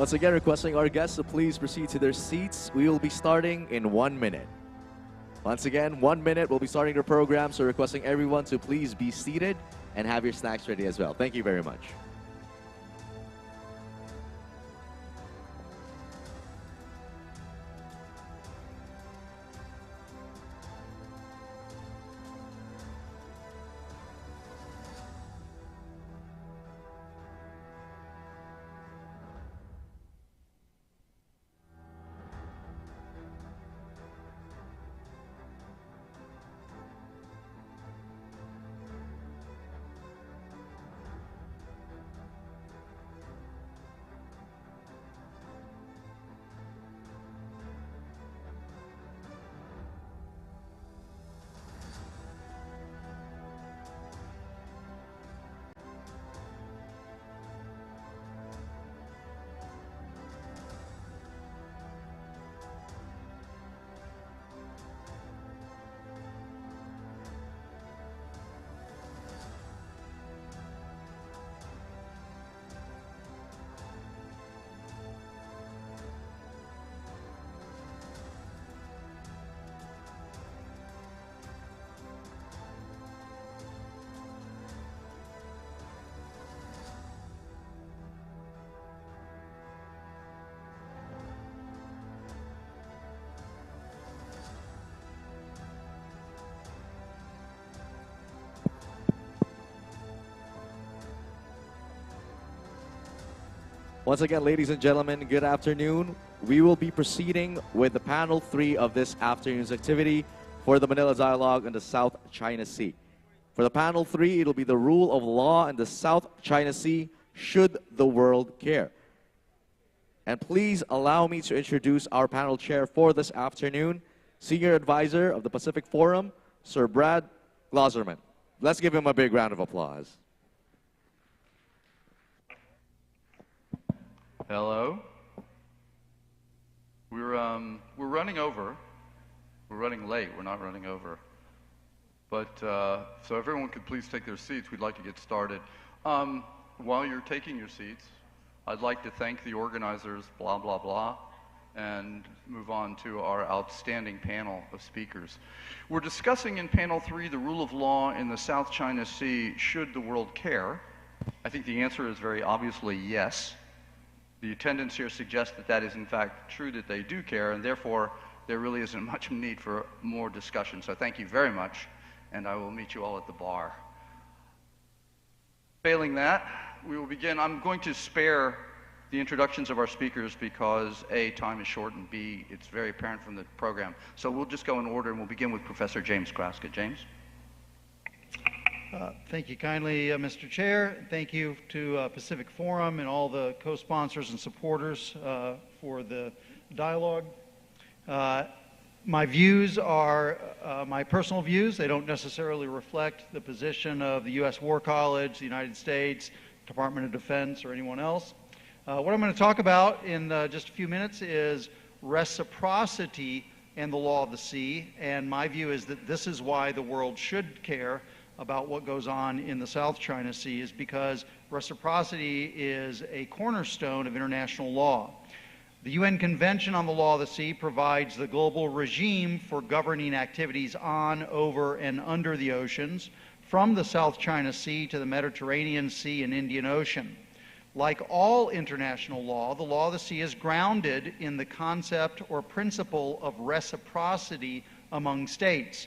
Once again, requesting our guests to please proceed to their seats. We will be starting in 1 minute. Once again, 1 minute, we'll be starting the program, so requesting everyone to please be seated and have your snacks ready as well. Thank you very much. Once again, ladies and gentlemen, good afternoon. We will be proceeding with the panel 3 of this afternoon's activity for the Manila Dialogue in the South China Sea. For the panel 3, it'll be the rule of law in the South China Sea, should the world care. And please allow me to introduce our panel chair for this afternoon, Senior Advisor of the Pacific Forum, Sir Brad Glozerman. Let's give him a big round of applause. Hello. We're running over. We're running late. We're not running over. But so everyone could please take their seats. We'd like to get started. While you're taking your seats, I'd like to thank the organizers, blah, blah, blah, and move on to our outstanding panel of speakers. We're discussing in panel 3 the rule of law in the South China Sea, should the world care? I think the answer is very obviously yes. The attendance here suggests that that is in fact true, that they do care, and therefore there really isn't much need for more discussion. So thank you very much, and I will meet you all at the bar. Failing that, we will begin. I'm going to spare the introductions of our speakers because A, time is short, and B, it's very apparent from the program. So we'll just go in order, and we'll begin with Professor James Kraska. James? Thank you kindly, Mr. Chair. Thank you to Pacific Forum and all the co-sponsors and supporters for the dialogue. My views are my personal views. They don't necessarily reflect the position of the U.S. War College, the United States, Department of Defense, or anyone else. What I'm going to talk about in just a few minutes is reciprocity and the law of the sea. And my view is that this is why the world should care about what goes on in the South China Sea, is because reciprocity is a cornerstone of international law. The UN Convention on the Law of the Sea provides the global regime for governing activities on, over, and under the oceans, from the South China Sea to the Mediterranean Sea and Indian Ocean. Like all international law, the law of the sea is grounded in the concept or principle of reciprocity among states.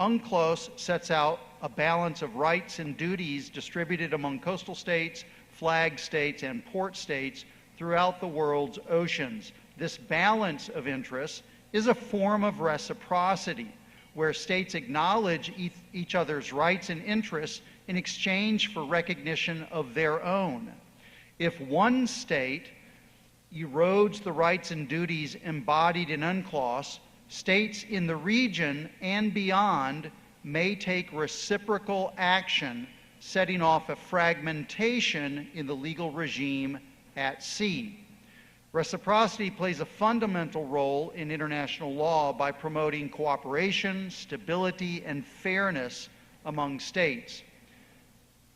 UNCLOS sets out a balance of rights and duties distributed among coastal states, flag states, and port states throughout the world's oceans. This balance of interests is a form of reciprocity, where states acknowledge each other's rights and interests in exchange for recognition of their own. If one state erodes the rights and duties embodied in UNCLOS, states in the region and beyond may take reciprocal action, setting off a fragmentation in the legal regime at sea. Reciprocity plays a fundamental role in international law by promoting cooperation, stability, and fairness among states.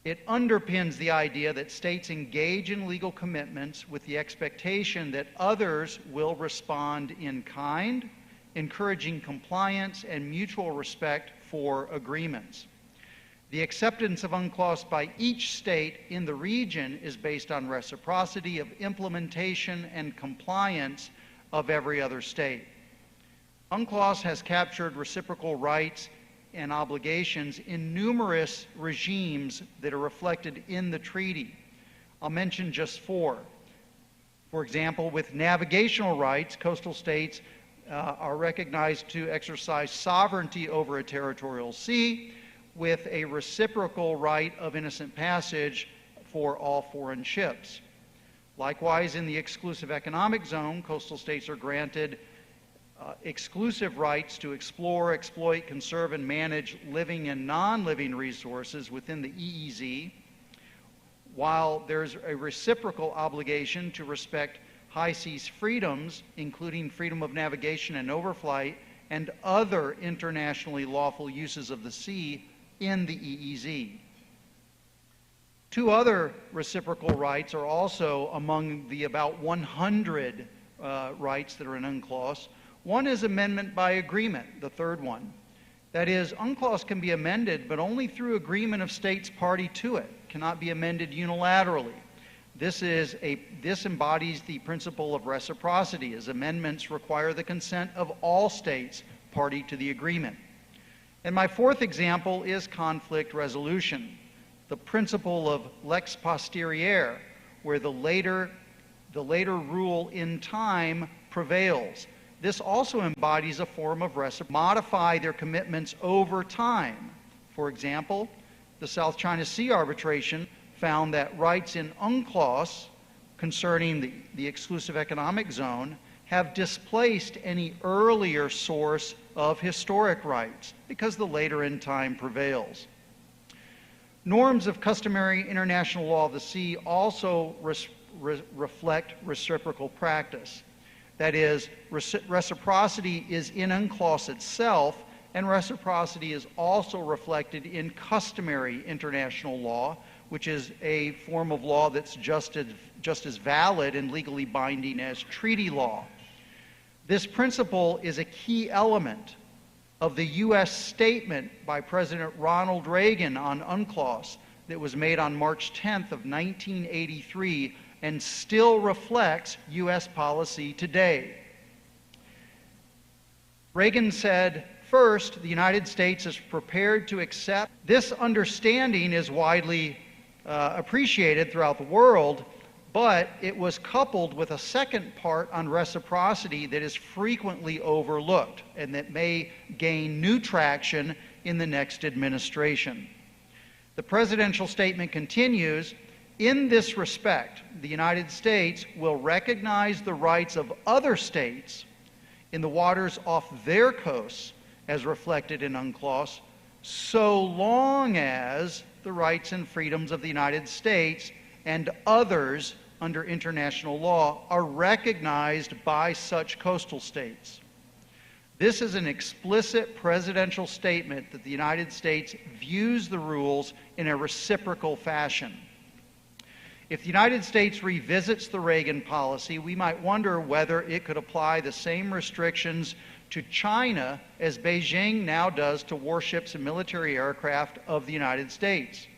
It underpins the idea that states engage in legal commitments with the expectation that others will respond in kind, encouraging compliance and mutual respect for agreements. The acceptance of UNCLOS by each state in the region is based on reciprocity of implementation and compliance of every other state. UNCLOS has captured reciprocal rights and obligations in numerous regimes that are reflected in the treaty. I'll mention just four. For example, with navigational rights, coastal states are recognized to exercise sovereignty over a territorial sea with a reciprocal right of innocent passage for all foreign ships. Likewise, in the exclusive economic zone, coastal states are granted exclusive rights to explore, exploit, conserve, and manage living and non-living resources within the EEZ, while there's a reciprocal obligation to respect high seas freedoms, including freedom of navigation and overflight, and other internationally lawful uses of the sea in the EEZ. Two other reciprocal rights are also among the about 100 rights that are in UNCLOS. One is amendment by agreement, the third one. That is, UNCLOS can be amended, but only through agreement of states party to it. It cannot be amended unilaterally. This embodies the principle of reciprocity, as amendments require the consent of all states party to the agreement. And my fourth example is conflict resolution, the principle of lex posterior, where the later rule in time prevails. This also embodies a form of reciprocity, modify their commitments over time. For example, the South China Sea arbitration found that rights in UNCLOS concerning the exclusive economic zone have displaced any earlier source of historic rights because the later in time prevails. Norms of customary international law of the sea also reflect reciprocal practice. That is, reciprocity is in UNCLOS itself, and reciprocity is also reflected in customary international law, which is a form of law that's just as valid and legally binding as treaty law. This principle is a key element of the U.S. statement by President Ronald Reagan on UNCLOS that was made on March 10th of 1983 and still reflects U.S. policy today. Reagan said, first, the United States is prepared to accept. This understanding is widely appreciated throughout the world, but it was coupled with a second part on reciprocity that is frequently overlooked and that may gain new traction in the next administration. The presidential statement continues, in this respect, the United States will recognize the rights of other states in the waters off their coasts as reflected in UNCLOS, so long as the rights and freedoms of the United States and others under international law are recognized by such coastal states. This is an explicit presidential statement that the United States views the rules in a reciprocal fashion. If the United States revisits the Reagan policy, we might wonder whether it could apply the same restrictions to China as Beijing now does to warships and military aircraft of the United States.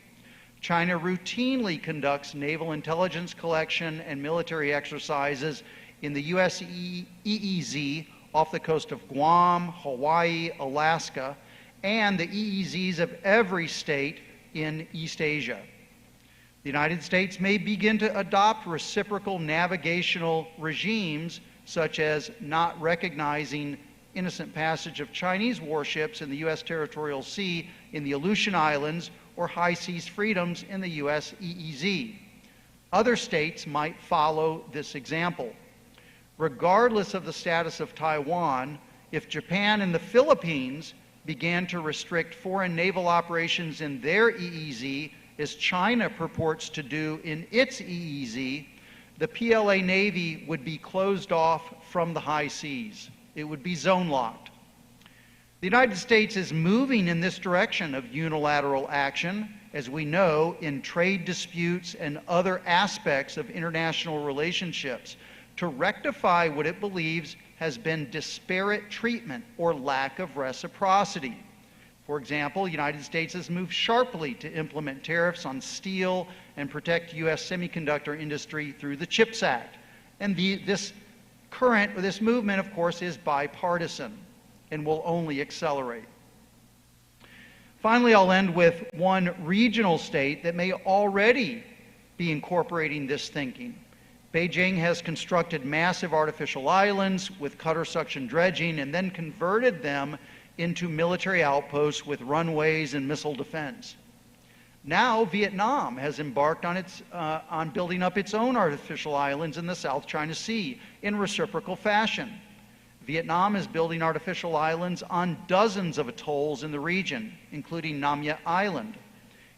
China routinely conducts naval intelligence collection and military exercises in the U.S. EEZ off the coast of Guam, Hawaii, Alaska, and the EEZs of every state in East Asia. The United States may begin to adopt reciprocal navigational regimes, such as not recognizing innocent passage of Chinese warships in the U.S. territorial sea in the Aleutian Islands or high seas freedoms in the U.S. EEZ. Other states might follow this example. Regardless of the status of Taiwan, if Japan and the Philippines began to restrict foreign naval operations in their EEZ, as China purports to do in its EEZ, the PLA Navy would be closed off from the high seas. It would be zone locked. The United States is moving in this direction of unilateral action as we know, in trade disputes and other aspects of international relationships to rectify what it believes has been disparate treatment or lack of reciprocity. For example, the United States has moved sharply to implement tariffs on steel and protect U.S. semiconductor industry through the CHIPS Act. And this movement, of course, is bipartisan and will only accelerate. Finally, I'll end with one regional state that may already be incorporating this thinking. Beijing has constructed massive artificial islands with cutter suction dredging and then converted them into military outposts with runways and missile defense. Now, Vietnam has embarked on building up its own artificial islands in the South China Sea in reciprocal fashion. Vietnam is building artificial islands on dozens of atolls in the region, including Nam Yet Island.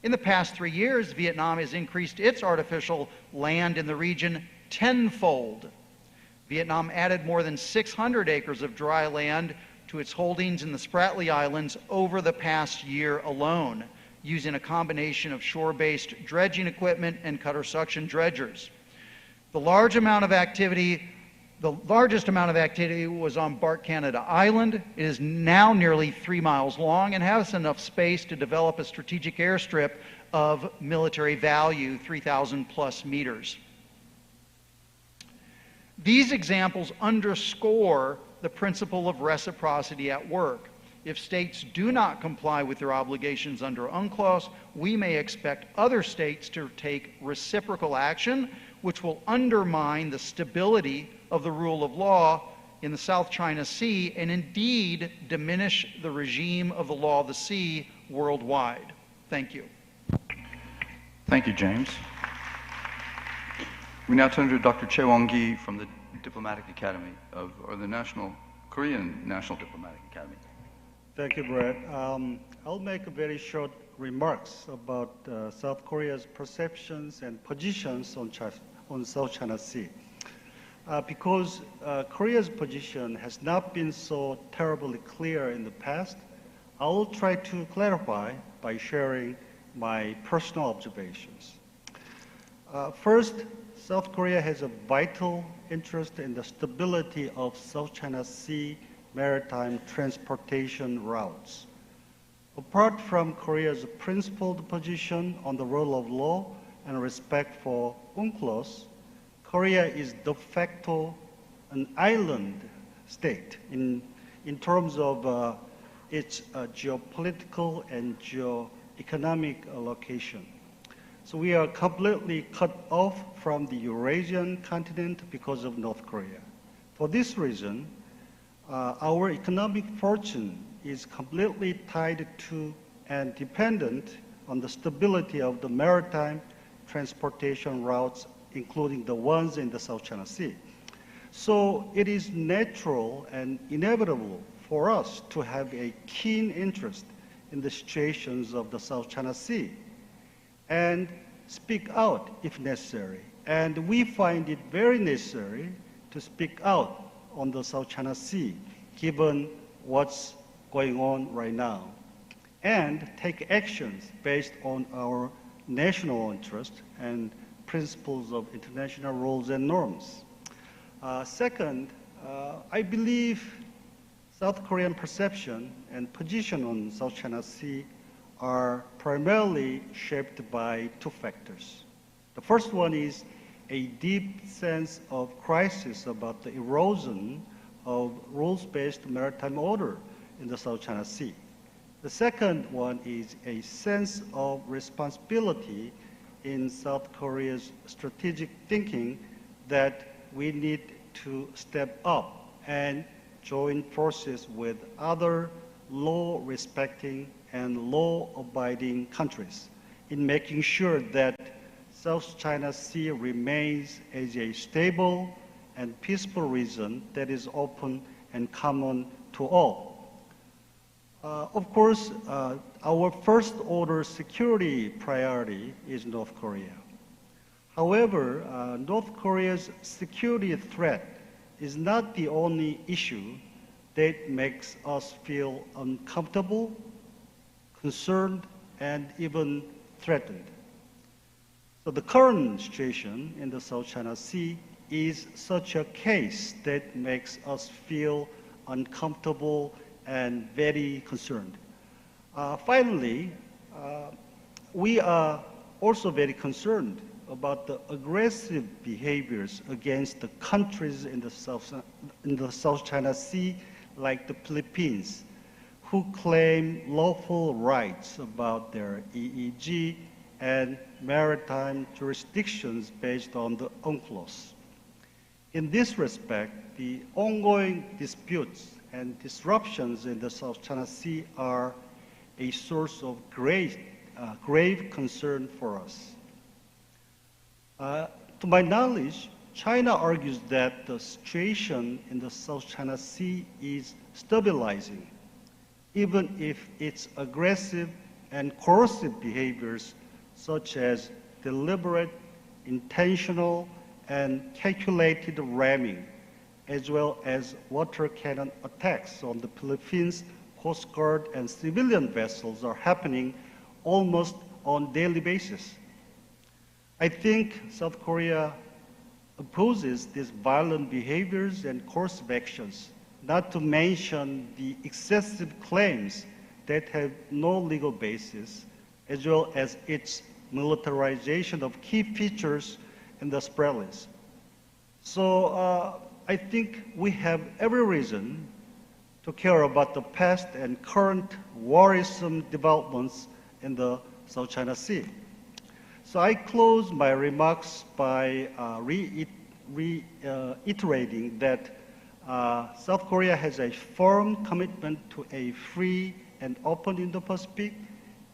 In the past 3 years, Vietnam has increased its artificial land in the region tenfold. Vietnam added more than 600 acres of dry land to its holdings in the Spratly Islands over the past year alone, using a combination of shore-based dredging equipment and cutter suction dredgers. The largest amount of activity was on Bark Canada Island. It is now nearly 3 miles long and has enough space to develop a strategic airstrip of military value, 3,000 plus meters. These examples underscore the principle of reciprocity at work. If states do not comply with their obligations under UNCLOS, we may expect other states to take reciprocal action, which will undermine the stability of the rule of law in the South China Sea and indeed diminish the regime of the law of the sea worldwide. Thank you. Thank you, James. We now turn to Dr. Chae Won-gi from the Diplomatic Academy or the Korean National Diplomatic Academy. Thank you, Brett. I'll make a very short remarks about South Korea's perceptions and positions on South China Sea. Because Korea's position has not been so terribly clear in the past, I will try to clarify by sharing my personal observations. First, South Korea has a vital interest in the stability of South China Sea maritime transportation routes. Apart from Korea's principled position on the rule of law and respect for UNCLOS, Korea is de facto an island state in terms of its geopolitical and geoeconomic location. So we are completely cut off from the Eurasian continent because of North Korea. For this reason, our economic fortune is completely tied to and dependent on the stability of the maritime transportation routes, including the ones in the South China Sea. So it is natural and inevitable for us to have a keen interest in the situations of the South China Sea and speak out if necessary. And we find it very necessary to speak out on the South China Sea, given what's going on right now, and take actions based on our national interest and principles of international rules and norms. Second, I believe South Korean perception and position on South China Sea are primarily shaped by two factors. The first one is a deep sense of crisis about the erosion of rules-based maritime order in the South China Sea. The second one is a sense of responsibility in South Korea's strategic thinking that we need to step up and join forces with other law-respecting and law-abiding countries in making sure that South China Sea remains as a stable and peaceful region that is open and common to all. Of course, our first order security priority is North Korea. However, North Korea's security threat is not the only issue that makes us feel uncomfortable, concerned, and even threatened. So the current situation in the South China Sea is such a case that makes us feel uncomfortable and very concerned. Finally, we are also very concerned about the aggressive behaviors against the countries in the South China Sea, like the Philippines, who claim lawful rights about their EEZ and maritime jurisdictions based on the UNCLOS. In this respect, the ongoing disputes and disruptions in the South China Sea are a source of grave concern for us. To my knowledge, China argues that the situation in the South China Sea is stabilizing, even if its aggressive and coercive behaviors, such as deliberate, intentional, and calculated ramming, as well as water cannon attacks on the Philippines Coast Guard and civilian vessels, are happening almost on a daily basis. I think South Korea opposes these violent behaviors and coercive actions, not to mention the excessive claims that have no legal basis, as well as its militarization of key features in the spread list. So I think we have every reason to care about the past and current worrisome developments in the South China Sea. So I close my remarks by reiterating that South Korea has a firm commitment to a free and open Indo-Pacific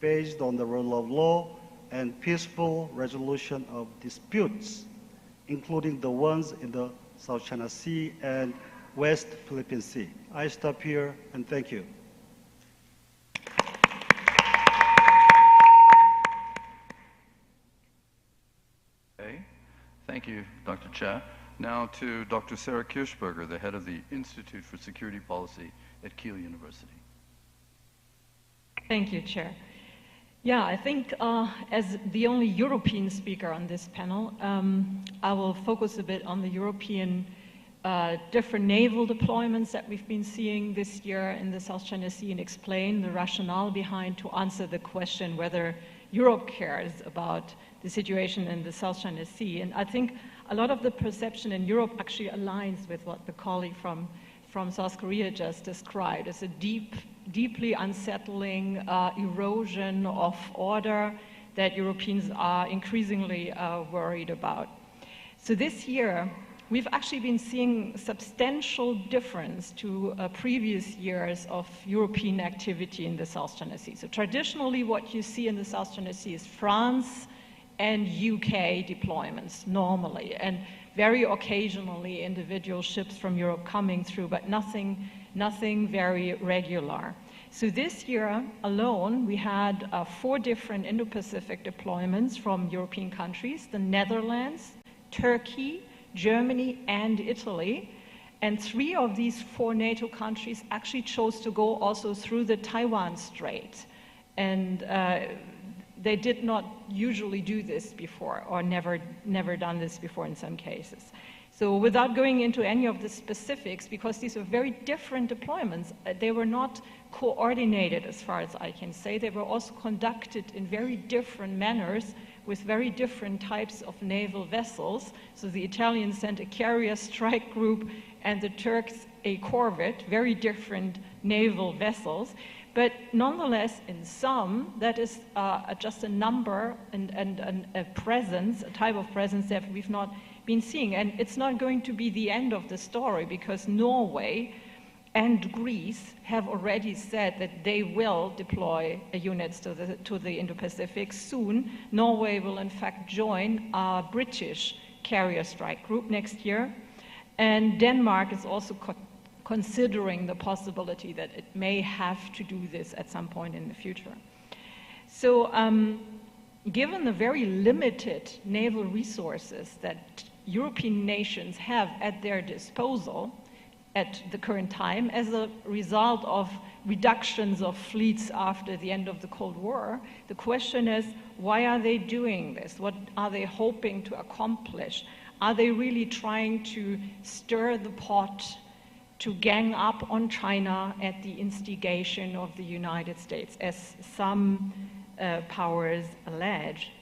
based on the rule of law and peaceful resolution of disputes, including the ones in the South China Sea and West Philippine Sea. I stop here and thank you. Okay. Thank you, Dr. Cha. Now to Dr. Sarah Kirschberger, the head of the Institute for Security Policy at Kiel University. Thank you, Chair. Yeah, I think as the only European speaker on this panel, I will focus a bit on the European different naval deployments that we've been seeing this year in the South China Sea and explain the rationale behind to answer the question whether Europe cares about the situation in the South China Sea. And I think a lot of the perception in Europe actually aligns with what the colleague from South Korea just described. It's a deeply unsettling erosion of order that Europeans are increasingly worried about. So this year, we've actually been seeing substantial difference to previous years of European activity in the South China Sea. So traditionally, what you see in the South China Sea is France and UK deployments normally, and very occasionally individual ships from Europe coming through, but nothing very regular. So this year alone, we had 4 different Indo-Pacific deployments from European countries: the Netherlands, Turkey, Germany, and Italy. And 3 of these 4 NATO countries actually chose to go also through the Taiwan Strait. And they did not usually do this before, or never done this before in some cases. So without going into any of the specifics, because these are very different deployments, they were not coordinated as far as I can say. They were also conducted in very different manners with very different types of naval vessels. So the Italians sent a carrier strike group and the Turks a corvette, very different naval vessels. But nonetheless, in some, that is just a number and a presence, a type of presence that we've not been seeing. And it's not going to be the end of the story, because Norway and Greece have already said that they will deploy units to the Indo-Pacific soon. Norway will in fact join our British carrier strike group next year. And Denmark is also considering the possibility that it may have to do this at some point in the future. So given the very limited naval resources that European nations have at their disposal at the current time, as a result of reductions of fleets after the end of the Cold War. The question is, why are they doing this? What are they hoping to accomplish? Are they really trying to stir the pot to gang up on China at the instigation of the United States, as some powers allege?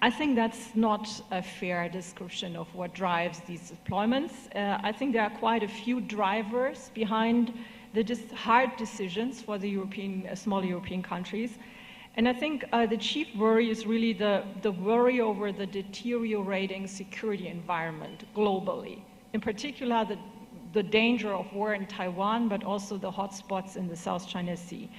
I think that's not a fair description of what drives these deployments. I think there are quite a few drivers behind the hard decisions for the small European countries. And I think the chief worry is really the worry over the deteriorating security environment globally. In particular, the danger of war in Taiwan, but also the hotspots in the South China Sea.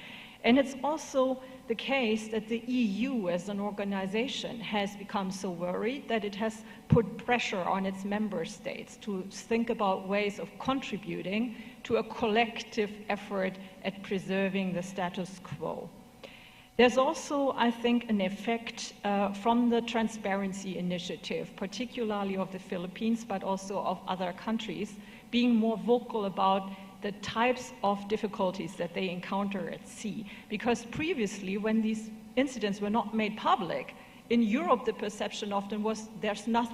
And it's also the case that the EU as an organization has become so worried that it has put pressure on its member states to think about ways of contributing to a collective effort at preserving the status quo. There's also, I think, an effect from the transparency initiative, particularly of the Philippines, but also of other countries, being more vocal about the types of difficulties that they encounter at sea. Because previously, when these incidents were not made public, in Europe the perception often was there's no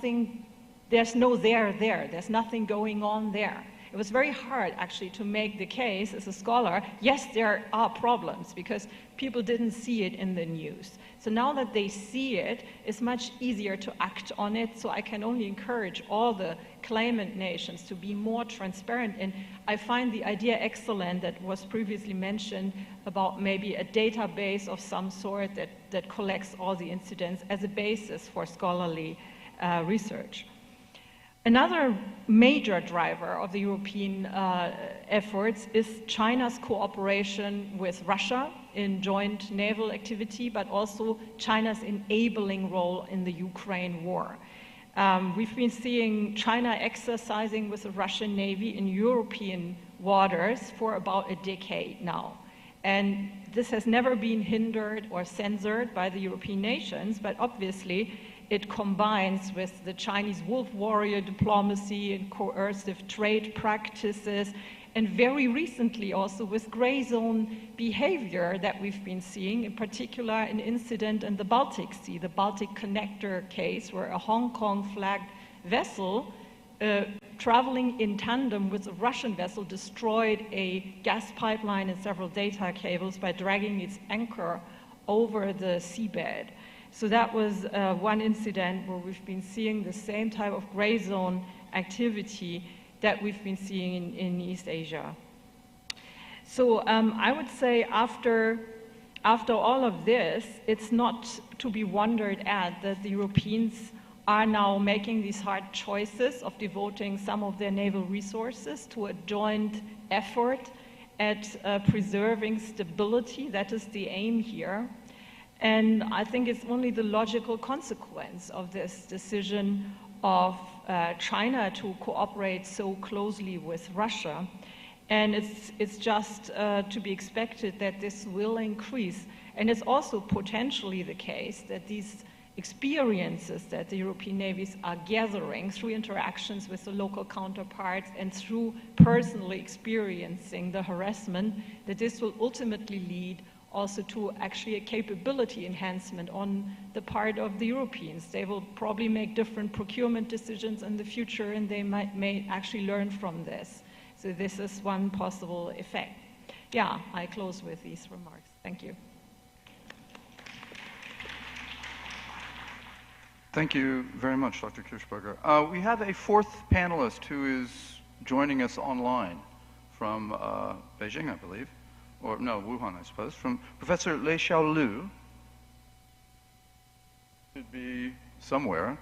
there, there's nothing going on there. It was very hard actually to make the case as a scholar, yes, there are problems, because people didn't see it in the news. So now that they see it, it's much easier to act on it. So I can only encourage all the claimant nations to be more transparent. And I find the idea excellent that was previously mentioned about maybe a database of some sort that collects all the incidents as a basis for scholarly research. Another major driver of the European efforts is China's cooperation with Russia in joint naval activity, but also China's enabling role in the Ukraine war. We've been seeing China exercising with the Russian Navy in European waters for about a decade now. And this has never been hindered or censored by the European nations, but obviously it combines with the Chinese wolf warrior diplomacy and coercive trade practices, and very recently also with gray zone behavior that we've been seeing, in particular an incident in the Baltic Sea, the Baltic Connector case, where a Hong Kong flagged vessel traveling in tandem with a Russian vessel destroyed a gas pipeline and several data cables by dragging its anchor over the seabed. So that was one incident where we've been seeing the same type of gray zone activity that we've been seeing in East Asia. So I would say after all of this, it's not to be wondered at that the Europeans are now making these hard choices of devoting some of their naval resources to a joint effort at preserving stability. That is the aim here. And I think it's only the logical consequence of this decision of China to cooperate so closely with Russia. And it's just to be expected that this will increase. And it's also potentially the case that these experiences that the European navies are gathering through interactions with the local counterparts and through personally experiencing the harassment, that this will ultimately lead also to actually a capability enhancement on the part of the Europeans. They will probably make different procurement decisions in the future, and they may actually learn from this. So this is one possible effect. Yeah, I close with these remarks. Thank you. Thank you very much, Dr. Kirschberger. We have a fourth panelist who is joining us online from Beijing, I believe. Or no, Wuhan, I suppose, from Professor Lei Xiaolu. Should be somewhere.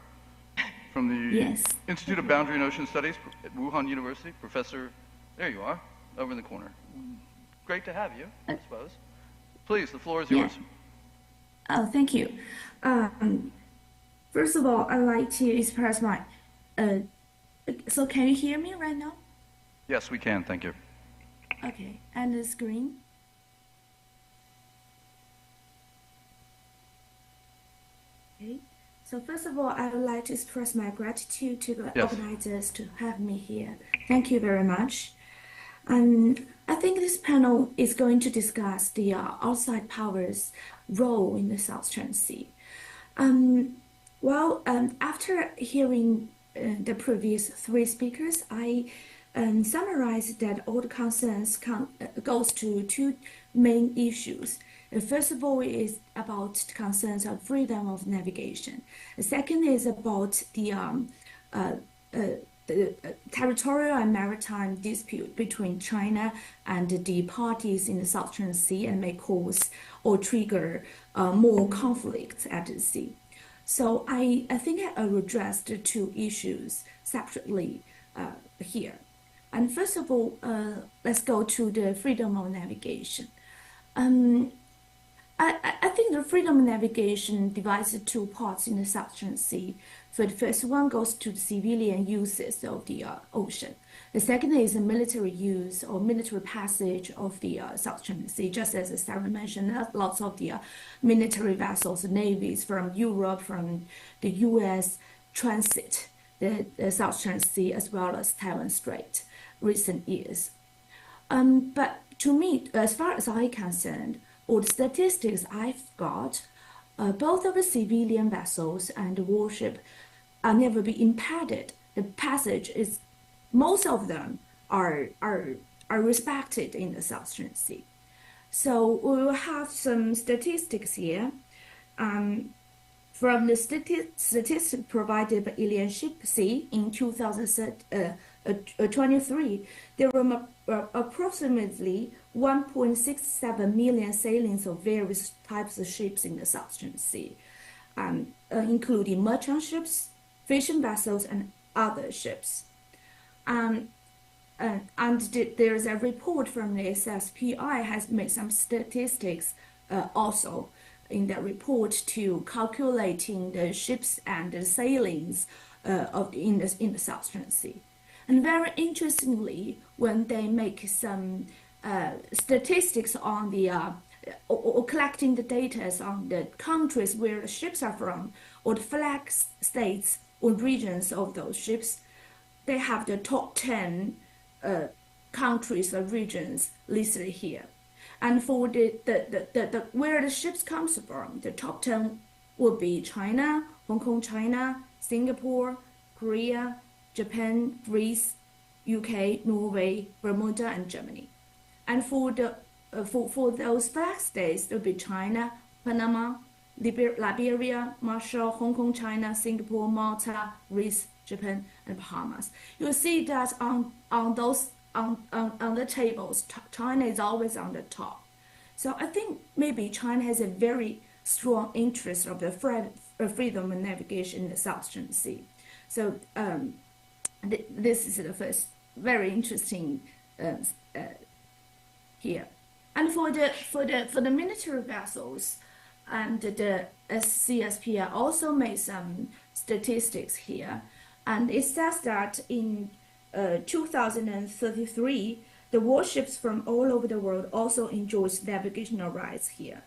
From the Institute of Boundary and Ocean Studies at Wuhan University. Professor, there you are, over in the corner. Great to have you, I suppose. Please, the floor is yours. Oh, thank you. First of all, I'd like to express my, so can you hear me right now? Yes, we can, thank you. Okay, and the screen? Okay. So first of all, I would like to express my gratitude to the organizers to have me here. Thank you very much. And I think this panel is going to discuss the outside powers' role in the South China Sea. After hearing the previous three speakers, I summarized that all the concerns goes to two main issues. First of all is about concerns of freedom of navigation. The second is about the territorial and maritime dispute between China and the parties in the South China Sea and may cause or trigger more conflicts at the sea. So I think I will address the two issues separately here. And first of all, let's go to the freedom of navigation. I think the freedom of navigation divides into two parts in the South China Sea. So the first one goes to the civilian uses of the ocean. The second is the military use or military passage of the South China Sea. Just as Sarah mentioned, lots of the military vessels, navies from Europe, from the U.S. transit the South China Sea as well as Taiwan Strait recent years. But to me, as far as I'm concerned, all the statistics I've got, both of the civilian vessels and the warship are never be impeded. The passage is, most of them are respected in the South China Sea. So we will have some statistics here. From the statistics provided by Alien Ship Sea in 2023, there were approximately 1.67 million sailings of various types of ships in the South China Sea, including merchant ships, fishing vessels, and other ships. And there's a report from the SSPI has made some statistics also in that report to calculating the ships and the sailings in the South China Sea. And very interestingly, when they make some statistics on the or collecting the data on the countries where the ships are from, or the flag states or regions of those ships, they have the top 10 countries or regions listed here. And for the where the ships comes from, the top 10 will be China, Hong Kong, China, Singapore, Korea, Japan, Greece, UK, Norway, Bermuda, and Germany. And for the for those flag states, it will be China, Panama, Liberia, Marshall, Hong Kong, China, Singapore, Malta, Greece, Japan, and Bahamas. You'll see that on the tables, China is always on the top. So I think maybe China has a very strong interest of the freedom of navigation in the South China Sea. So this is the first very interesting here. And for the military vessels, and the CSPI also made some statistics here, and it says that in 2033, the warships from all over the world also enjoys navigational rights here.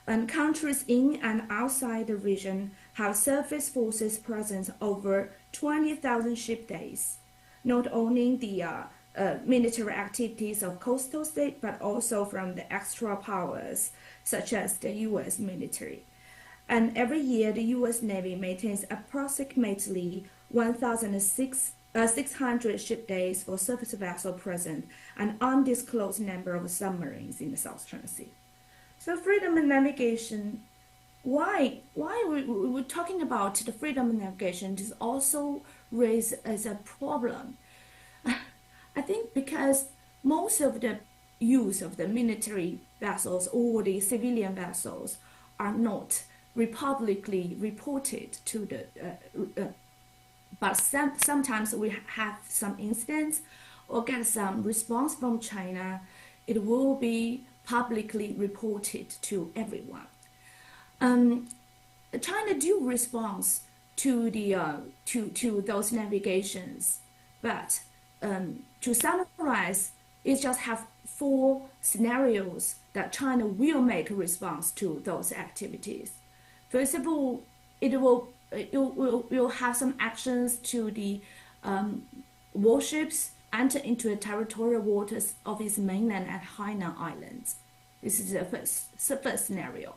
And countries in and outside the region have surface forces presence over 20,000 ship days, not only the military activities of coastal state, but also from the extra powers, such as the U.S. military. And every year, the U.S. Navy maintains approximately 1,600 ship days for surface vessel present, an undisclosed number of submarines in the South China Sea. So freedom of navigation, why we're talking about the freedom of navigation is also raised as a problem. I think because most of the use of the military vessels or the civilian vessels are not publicly reported to the but sometimes we have some incidents or get some response from China, it will be publicly reported to everyone. China do response to the to those navigations, but to summarize, it just have 4 scenarios that China will make a response to those activities. First of all, it will have some actions to the warships enter into the territorial waters of its mainland and Hainan Islands. This is the first scenario.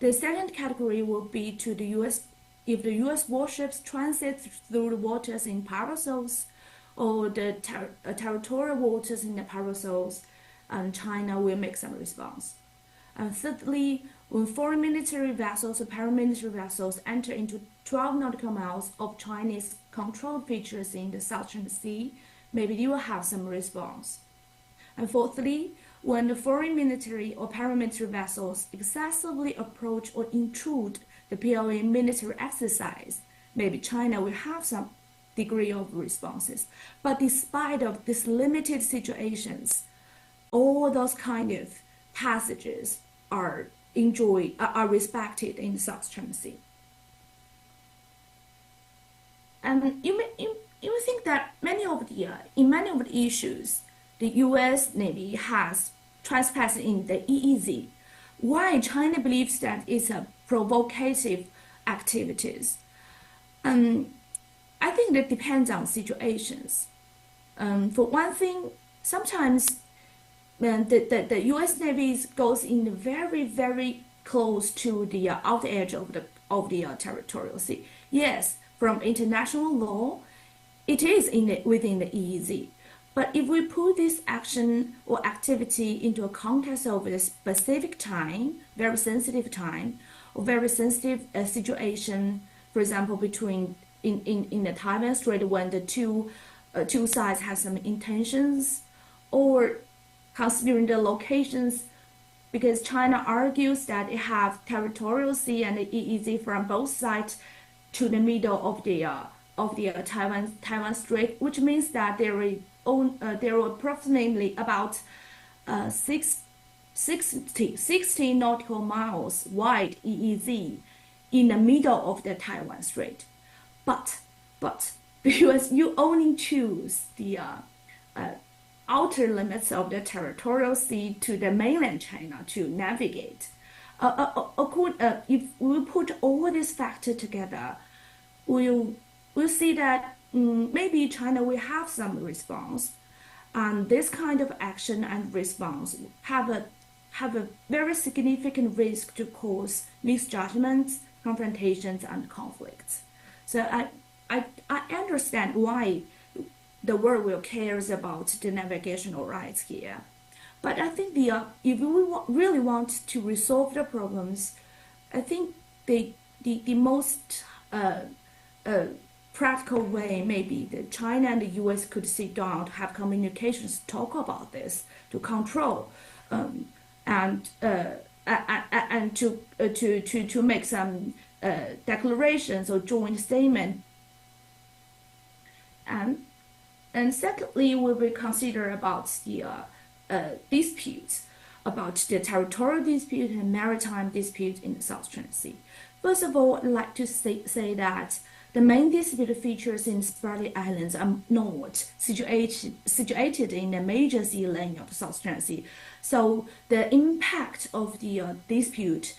The second category will be to the U.S. if the U.S. warships transit through the waters in parasols or the territorial waters in the parasols, and China will make some response. And thirdly, when foreign military vessels or paramilitary vessels enter into 12 nautical miles of Chinese controlled features in the South China Sea, maybe they will have some response. And fourthly, when the foreign military or paramilitary vessels excessively approach or intrude the PLA military exercise, maybe China will have some degree of responses. But despite of these limited situations, all those kind of passages are respected in the South China Sea. And you may think that in many of the issues, the U.S. Navy has trespassed in the EEZ. Why China believes that it's a provocative activities? I think that depends on situations. For one thing, sometimes the U.S. Navy goes in very, very close to the outer edge of the territorial sea. Yes, from international law, it is within the EEZ. But if we put this action or activity into a context of a specific time, very sensitive time, or very sensitive situation, for example, between in the Taiwan Strait when the two sides have some intentions, or considering the locations, because China argues that it has territorial sea and the EEZ from both sides to the middle of the Taiwan Strait, which means that there are approximately about 60 nautical miles wide EEZ in the middle of the Taiwan Strait. But because you only choose the outer limits of the territorial sea to the mainland China to navigate, if we put all these factors together, we'll see that maybe China will have some response, and this kind of action and response have a very significant risk to cause misjudgments, confrontations, and conflicts. So I understand why the world will cares about the navigational rights here, but I think if we really want to resolve the problems, I think the most practical way maybe that China and the U.S. could sit down to have communications, talk about this, to control, and to make some declarations or joint statement. And secondly, we will consider about the disputes, about the territorial dispute and maritime dispute in the South China Sea. First of all, I'd like to say that the main dispute features in Spratly Islands are not situated in the major sea lane of the South China Sea. So the impact of the dispute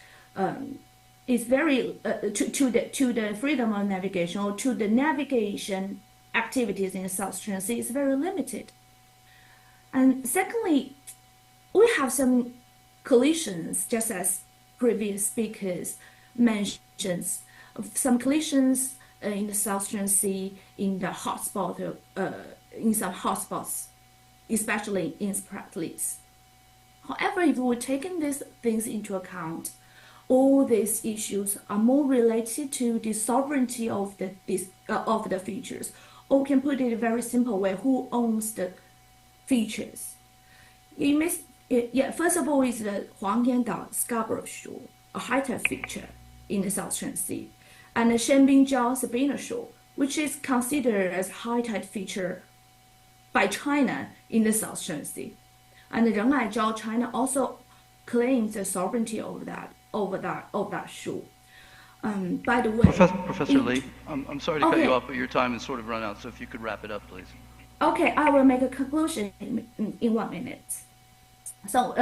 is very to the freedom of navigation or to the navigation activities in the South China Sea is very limited. And secondly, we have some collisions, just as previous speakers mentioned, some collisions in the South China Sea in the hotspot, in some hotspots, especially in Spratlys. However, if we take these things into account, all these issues are more related to the sovereignty of the features, or we can put it in a very simple way: who owns the features? First of all, is the Huangyan Scarborough Shoal, a high-tide feature in the South China Sea, and the Shenbingjiao Sabina Shoal, which is considered as high-tide feature by China in the South China Sea. And the Renaijiao, China also claims the sovereignty over that shoal. By the way, Professor Lee, I'm sorry to cut you off, but your time has sort of run out. So if you could wrap it up, please. Okay, I will make a conclusion in 1 minute. So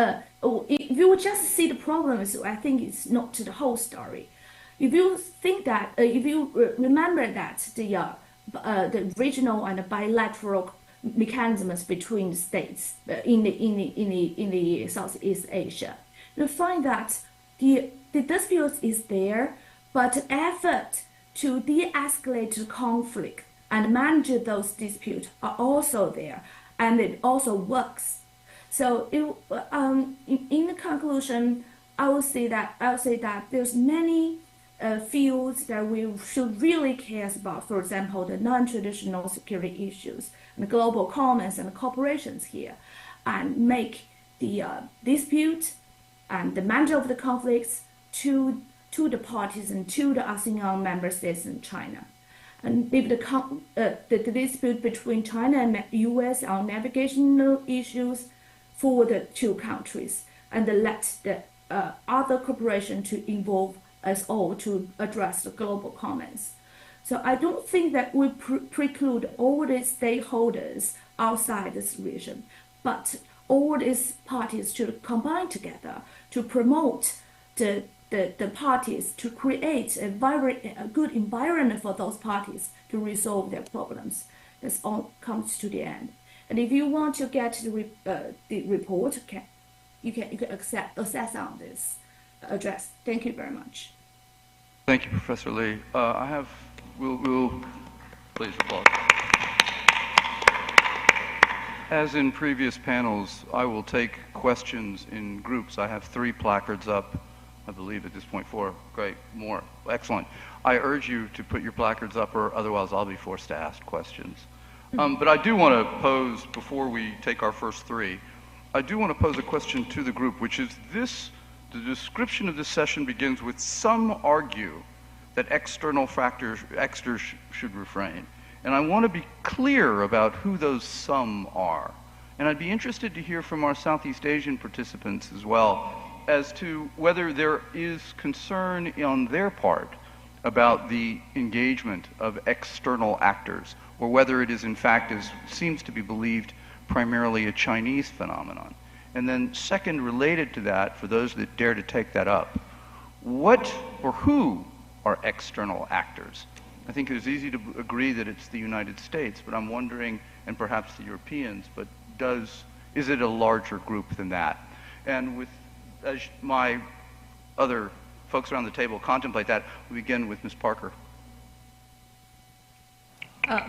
if you just see the problems, I think it's not the whole story. If you think that, if you remember that the regional and bilateral mechanisms between the states in the Southeast Asia. You find that the dispute is there, but effort to de-escalate the conflict and manage those disputes are also there, and it also works. So in the conclusion, I will say that there's many fields that we should really care about. For example, the non-traditional security issues and global commons and corporations here, and make the dispute and the management of the conflicts to the parties and to the ASEAN member states in China. And if the dispute between China and US on navigational issues for the two countries, and let the other corporation to involve us all to address the global commons. So I don't think that we preclude all the stakeholders outside this region, but all these parties should combine together to promote the parties, to create a good environment for those parties to resolve their problems. This all comes to the end. And if you want to get the report, you can assess on this address. Thank you very much. Thank you, Professor Lee. We'll please applaud. As in previous panels, I will take questions in groups. I have 3 placards up, I believe at this point 4. Great, more, excellent. I urge you to put your placards up, or otherwise I'll be forced to ask questions. But I do want to pose, before we take our first 3, I do want to pose a question to the group, which is this: the description of this session begins with "some argue that external factors should refrain." And I want to be clear about who those some are. And I'd be interested to hear from our Southeast Asian participants as well as to whether there is concern on their part about the engagement of external actors, or whether it is in fact, as seems to be believed, primarily a Chinese phenomenon. And then second, related to that, for those that dare to take that up, what or who are external actors? I think it's easy to agree that it's the United States, but I'm wondering, and perhaps the Europeans, but is it a larger group than that? And as my other folks around the table contemplate that, we begin with Ms. Parker.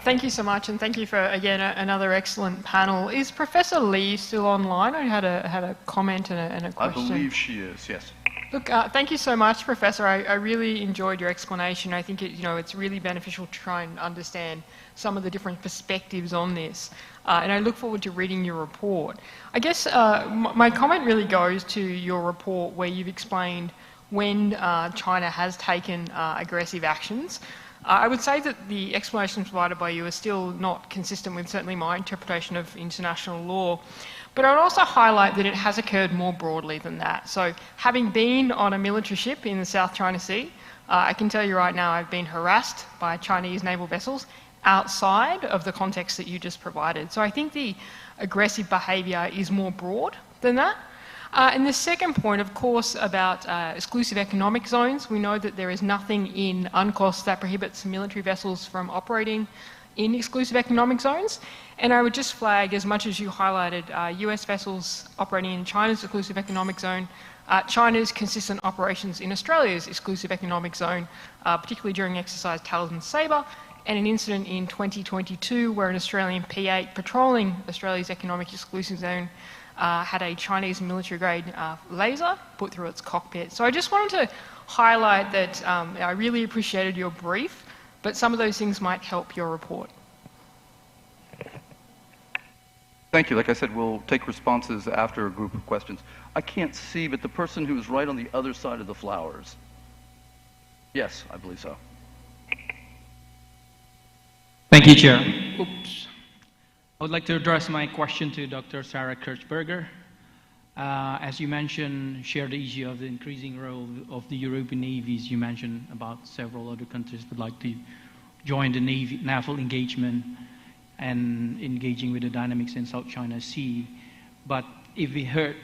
Thank you so much, and thank you for, again, another excellent panel. Is Professor Lee still online? I had a comment and a question. I believe she is, yes. Look, thank you so much, Professor. I really enjoyed your explanation. I think it's really beneficial to try and understand some of the different perspectives on this. And I look forward to reading your report. I guess my comment really goes to your report where you've explained when China has taken aggressive actions. I would say that the explanations provided by you are still not consistent with certainly my interpretation of international law. But I would also highlight that it has occurred more broadly than that. So having been on a military ship in the South China Sea, I can tell you right now I've been harassed by Chinese naval vessels outside of the context that you just provided. So I think the aggressive behaviour is more broad than that. And the second point, of course, about exclusive economic zones, we know that there is nothing in UNCLOS that prohibits military vessels from operating in exclusive economic zones. And I would just flag, as much as you highlighted US vessels operating in China's exclusive economic zone, China's consistent operations in Australia's exclusive economic zone, particularly during exercise Talisman Sabre, and an incident in 2022 where an Australian P-8 patrolling Australia's economic exclusive zone had a Chinese military-grade laser put through its cockpit. So I just wanted to highlight that I really appreciated your brief, but some of those things might help your report. Thank you. Like I said, we'll take responses after a group of questions. I can't see, but the person who's right on the other side of the flowers. Yes, I believe so. Thank you, Chair. Oops. I would like to address my question to Dr. Sarah Kirchberger. As you mentioned, share the issue of the increasing role of the European navies. You mentioned about several other countries would like to join the naval engagement and engaging with the dynamics in South China Sea. But if we heard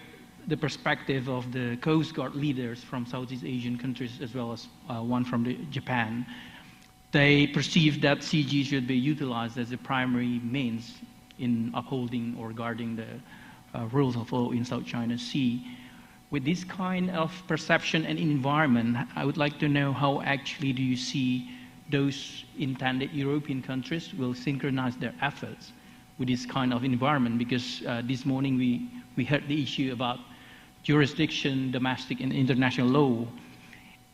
the perspective of the Coast Guard leaders from Southeast Asian countries, as well as one from Japan, they perceive that CG should be utilized as a primary means in upholding or guarding the rules of law in South China Sea. With this kind of perception and environment, I would like to know how actually do you see those intended European countries will synchronize their efforts with this kind of environment? Because this morning we heard the issue about jurisdiction, domestic and international law.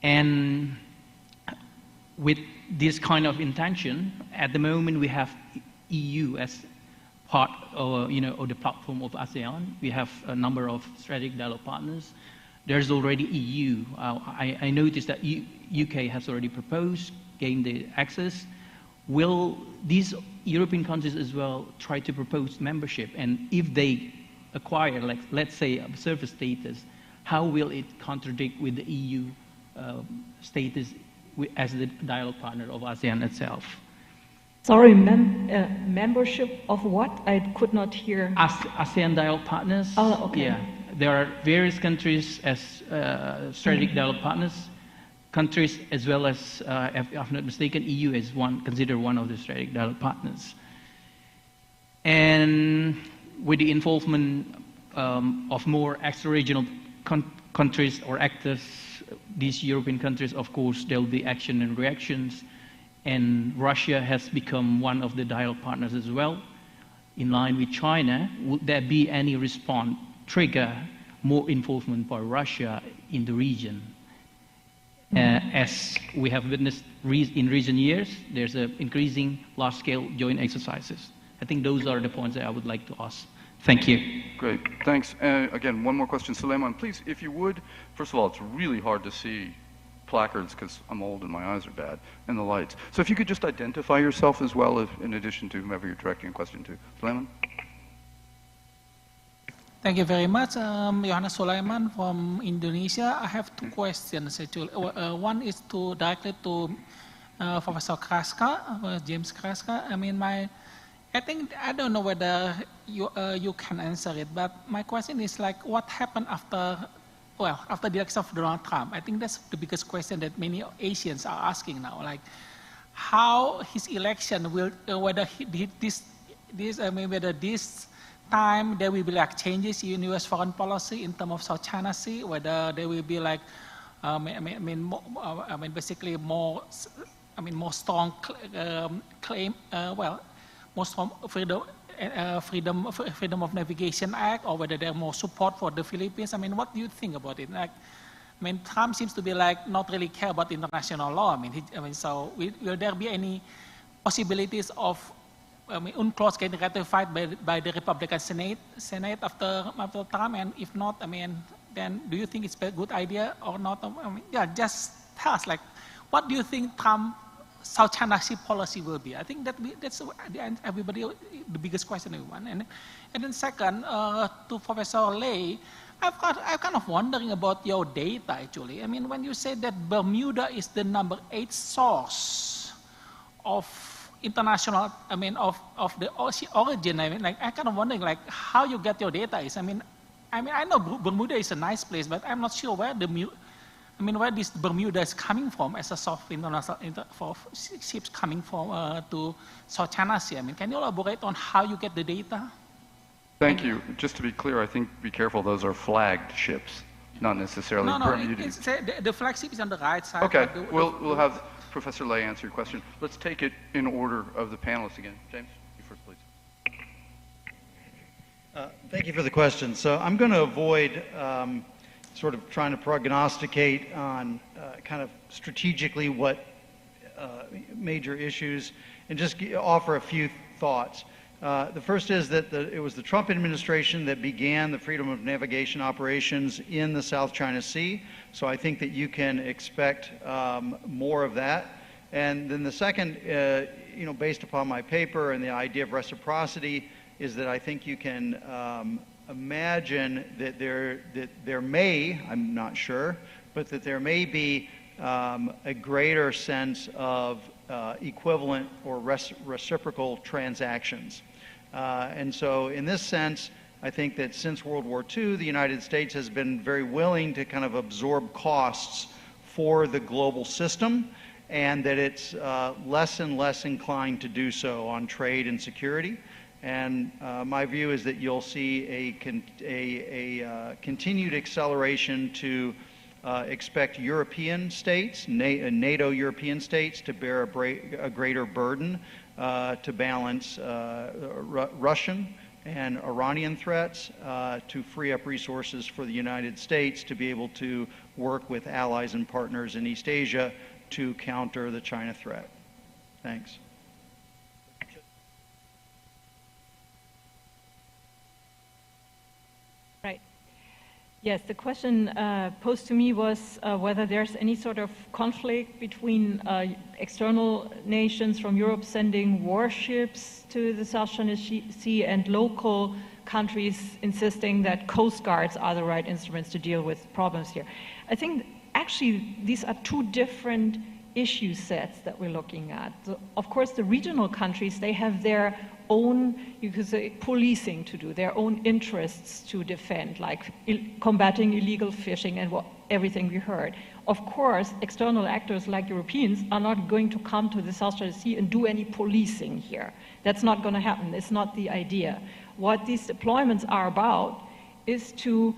And with this kind of intention, at the moment we have EU as part of, of the platform of ASEAN. We have a number of strategic dialogue partners. There's already EU. I noticed that UK has already proposed, gained the access. Will these European countries as well try to propose membership? And if they acquire, like, let's say, observer status, how will it contradict with the EU status as the dialogue partner of ASEAN itself? Sorry, membership of what? I could not hear. ASEAN dialogue partners. Oh, okay. Yeah, there are various countries as strategic dialogue partners. Countries as well as, if I'm not mistaken, EU is considered one of the strategic dialogue partners. And with the involvement of more extra-regional countries or actors, these European countries, of course, there will be action and reactions. And Russia has become one of the dialogue partners as well. In line with China, would there be any response, trigger more involvement by Russia in the region? As we have witnessed in recent years, there's an increasing large-scale joint exercises. I think those are the points that I would like to ask. Thank you. Great, thanks. Again, one more question. Suleiman, please, if you would, first of all, it's really hard to see placards because I'm old and my eyes are bad, and the lights. So if you could just identify yourself as well, in addition to whomever you're directing a question to. Suleiman? Thank you very much. Johannes Sulaiman from Indonesia. I have two questions actually. One is directly to Professor Kraska, James Kraska. I don't know whether you can answer it, but my question is like, what happened after the election of Donald Trump? I think that's the biggest question that many Asians are asking now. Like, how his election will, whether this time there will be like changes in U.S. foreign policy in terms of South China Sea, whether there will be like, basically more strong claim, more strong Freedom of Navigation Act, or whether there more support for the Philippines. What do you think about it? Like, Trump seems to be like not really care about international law. So will there be any possibilities of UNCLOS getting ratified by the Republican Senate after Trump? And if not, then do you think it's a good idea or not? Just tell us, like, what do you think Trump South China Sea policy will be? I think that's everybody the biggest question, everyone. And then second, to Professor Lei, I'm kind of wondering about your data actually. When you say that Bermuda is the number 8 source of international, of the origin, I'm kind of wondering like how you get your data is. I know Bermuda is a nice place, but I'm not sure where where this Bermuda is coming from as a source for ships coming from to South China Sea. Can you elaborate on how you get the data? Thank you. Just to be clear, I think, be careful, those are flagged ships, not necessarily Bermudian. The flagship is on the right side. Okay, we'll have Professor Lei answer your question. Let's take it in order of the panelists again. James, you first, please. Thank you for the question. So I'm going to avoid sort of trying to prognosticate on kind of strategically what major issues, and just offer a few thoughts. The first is that it was the Trump administration that began the freedom of navigation operations in the South China Sea, so I think that you can expect more of that. And then the second, based upon my paper and the idea of reciprocity, is that I think you can imagine that there may, I'm not sure, but that there may be a greater sense of equivalent or reciprocal transactions. And so in this sense, I think that since World War II, the United States has been very willing to kind of absorb costs for the global system, and that it's less and less inclined to do so on trade and security. And my view is that you'll see a continued acceleration to expect European states, NATO European states, to bear a greater burden to balance Russian and Iranian threats, to free up resources for the United States to be able to work with allies and partners in East Asia to counter the China threat. Thanks. Right. Yes, the question posed to me was whether there's any sort of conflict between external nations from Europe sending warships to the South China Sea and local countries insisting that coast guards are the right instruments to deal with problems here. I think actually these are two different issue sets that we're looking at. Of course, the regional countries, they have their own, you could say, policing to do, their own interests to defend, like combating illegal fishing and everything we heard. Of course, external actors like Europeans are not going to come to the South China Sea and do any policing here. That's not going to happen. It's not the idea. What these deployments are about is to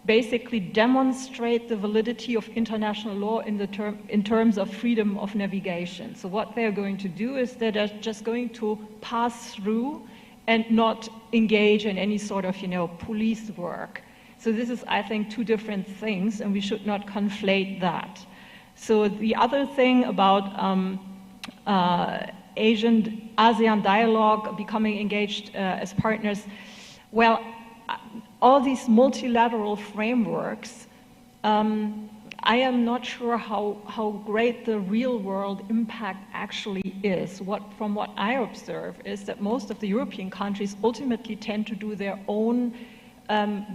basically demonstrate the validity of international law in terms of freedom of navigation. So what they're going to do is they're just going to pass through and not engage in any sort of, police work. So this is, I think, two different things, and we should not conflate that. So the other thing about ASEAN dialogue becoming engaged as partners, well, all these multilateral frameworks, I am not sure how great the real world impact actually is. From what I observe is that most of the European countries ultimately tend to do their own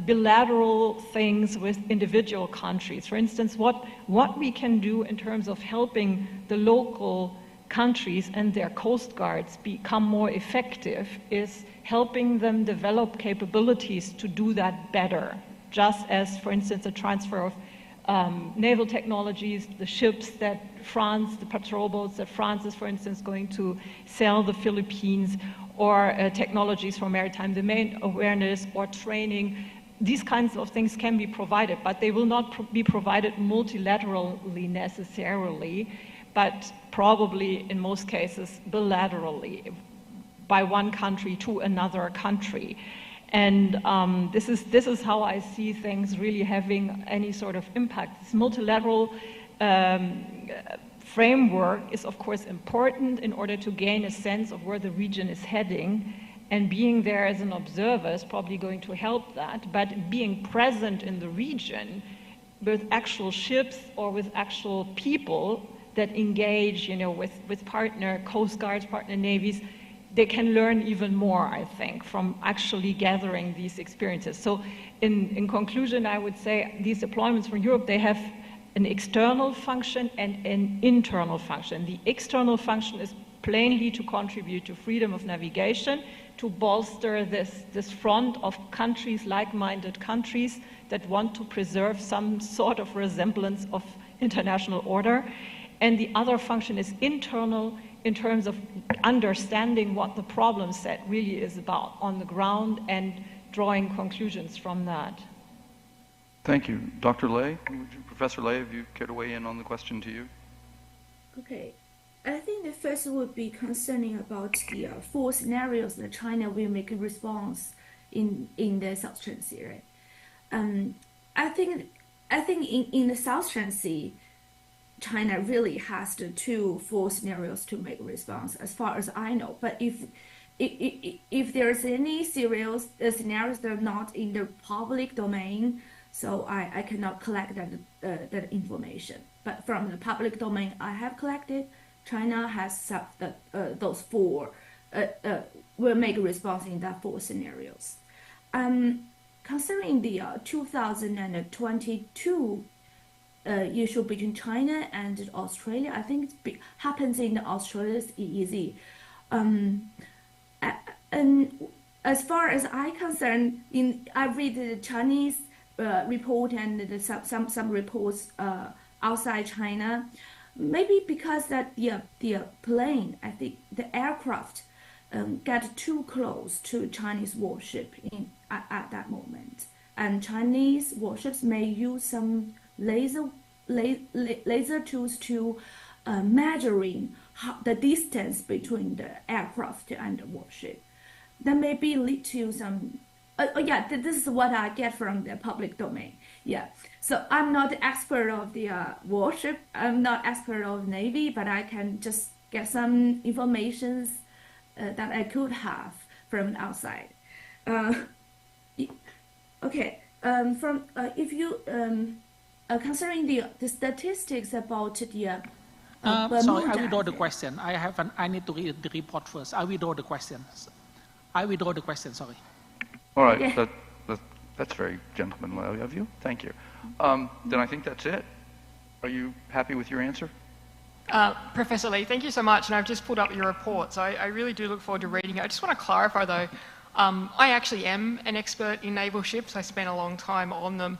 bilateral things with individual countries. For instance, what we can do in terms of helping the local countries and their coast guards become more effective is helping them develop capabilities to do that better, just as, for instance, the transfer of naval technologies, the ships that France, the patrol boats that France is, for instance, going to sell the Philippines, or technologies for maritime domain awareness or training. These kinds of things can be provided, but they will not be provided multilaterally necessarily, but probably in most cases bilaterally by one country to another country. And this is how I see things really having any sort of impact. This multilateral framework is of course important in order to gain a sense of where the region is heading, and being there as an observer is probably going to help that, but being present in the region with actual ships or with actual people that engage, with partner coast guards, partner navies, they can learn even more, I think, from actually gathering these experiences. So in conclusion, I would say these deployments from Europe, they have an external function and an internal function. The external function is plainly to contribute to freedom of navigation, to bolster this front of countries, like-minded countries that want to preserve some sort of resemblance of international order. And the other function is internal, in terms of understanding what the problem set really is about on the ground and drawing conclusions from that. Thank you. Dr. Lei, Professor Lei, if you care to weigh in on the question to you. Okay. I think the first would be concerning about the 4 scenarios that China will make a response in the South China Sea, right? I think in the South China Sea, China really has the 2 full scenarios to make a response, as far as I know. But if there's any scenarios that are not in the public domain, so I cannot collect that information. But from the public domain I have collected, China has those 4 will make a response in that 4 scenarios. Concerning the 2022 issue between China and Australia, I think it happens in Australia's EEZ. And as far as I'm concerned, I read the Chinese report and some reports outside China. Maybe because that the plane, I think the aircraft get too close to Chinese warship at that moment. And Chinese warships may use some laser tools to measuring the distance between the aircraft and the warship. That may be lead to some. Yeah, this is what I get from the public domain. Yeah, so I'm not the expert of the warship. I'm not expert of Navy, but I can just get some information that I could have from outside. Okay, from if you concerning the statistics about the sorry, I withdraw the question. I need to read the report first. I withdraw the question. Sorry. All right, Yeah. that's very gentlemanly of you. Thank you. Then I think that's it. Are you happy with your answer? Professor Lee, thank you so much, and I've just pulled up your report, so I really do look forward to reading it. I just want to clarify, though, I actually am an expert in naval ships. I spent a long time on them.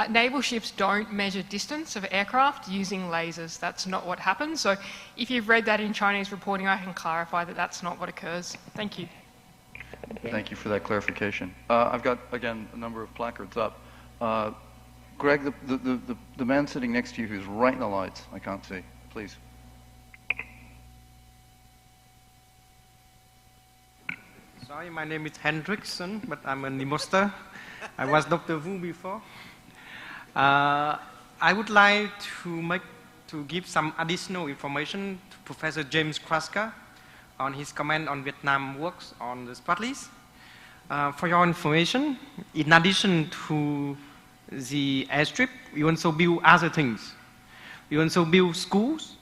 Naval ships don't measure distance of aircraft using lasers. That's not what happens. So if you've read that in Chinese reporting, I can clarify that that's not what occurs. Thank you. Thank you for that clarification. I've got, again, a number of placards up. Greg, the man sitting next to you who's right in the lights, I can't see. Please. Sorry, my name is Hendrickson, but I'm an imposter. I was Dr. Wu before. I would like to give some additional information to Professor James Kraska on his comment on Vietnam works on the Spratlys. For your information, in addition to the airstrip, we also build other things. We also build schools,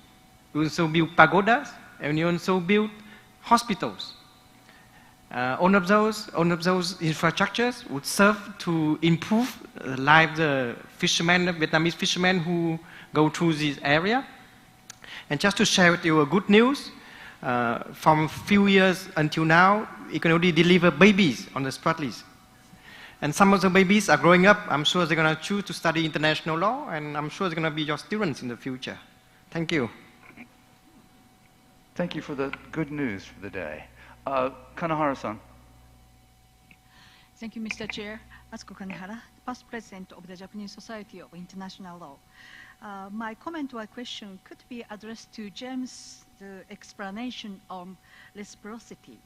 we also build pagodas, and we also build hospitals. All of those infrastructures would serve to improve the life of the fishermen, Vietnamese fishermen who go through this area. And just to share with you a good news, from a few years until now, we can already deliver babies on the Spratlys. And some of the babies are growing up. I'm sure they're going to choose to study international law, and I'm sure they're going to be your students in the future. Thank you. Thank you for the good news for the day. Kanahara-san. Thank you, Mr. Chair. Atsuko Kanehara, past president of the Japanese Society of International Law. My comment or question could be addressed to James' explanation on reciprocity.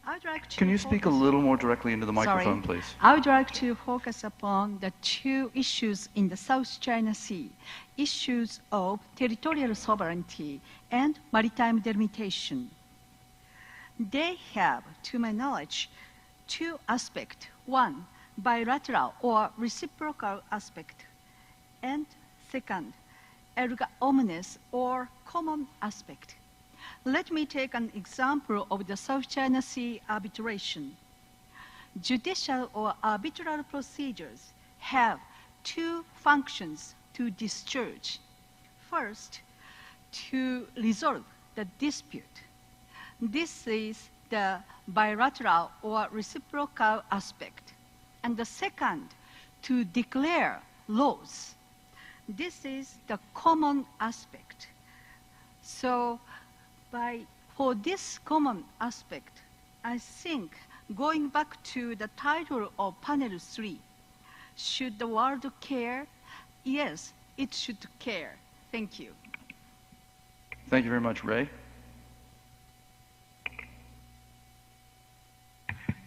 I would like to Can you speak a little more directly into the microphone, Sorry. please? I would like to focus upon the two issues in the South China Sea, issues of territorial sovereignty and maritime delimitation. They have, to my knowledge, two aspects. One, bilateral or reciprocal aspect, and second, erga omnes or common aspect. Let me take an example of the South China Sea arbitration. Judicial or arbitral procedures have two functions to discharge. First, to resolve the dispute. This is the bilateral or reciprocal aspect. And the second, to declare laws. This is the common aspect. So, for this common aspect, I think going back to the title of panel 3, should the world care? Yes, it should care. Thank you. Thank you very much, Ray.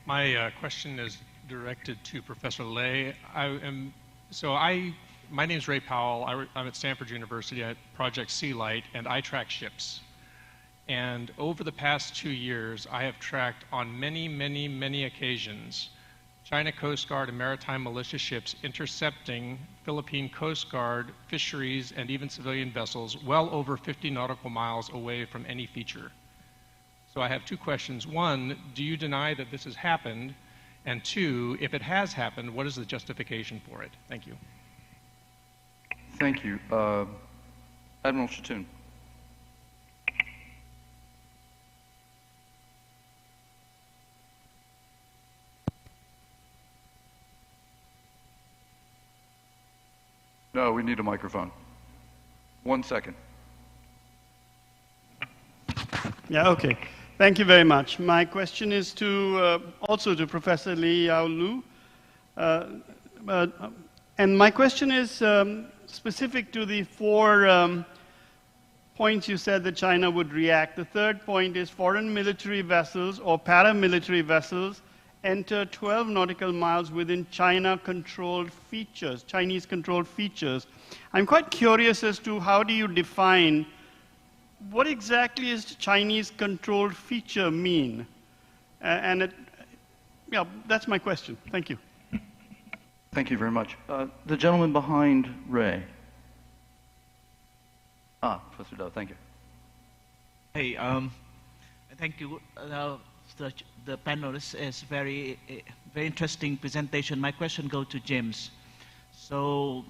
My question is directed to Professor Lei. My name is Ray Powell. I'm at Stanford University at Project Sea Light, and I track ships. And over the past 2 years, I have tracked on many occasions China Coast Guard and maritime militia ships intercepting Philippine Coast Guard, fisheries, and even civilian vessels well over 50 nautical miles away from any feature. So I have two questions. One, do you deny that this has happened? And two, if it has happened, what is the justification for it? Thank you. Thank you. Admiral Chatoon. No, we need a microphone. 1 second. Yeah, okay. Thank you very much. My question is also to Professor Li Yao Lu. And my question is specific to the four points you said that China would react. The third point is foreign military vessels or paramilitary vessels enter 12 nautical miles within Chinese-controlled features. I'm quite curious as to how do you define what exactly is Chinese-controlled feature mean? That's my question. Thank you. Thank you very much. The gentleman behind Ray. Professor Doe, thank you. Hey, thank you. The panelists is very interesting presentation. My question goes to James. So,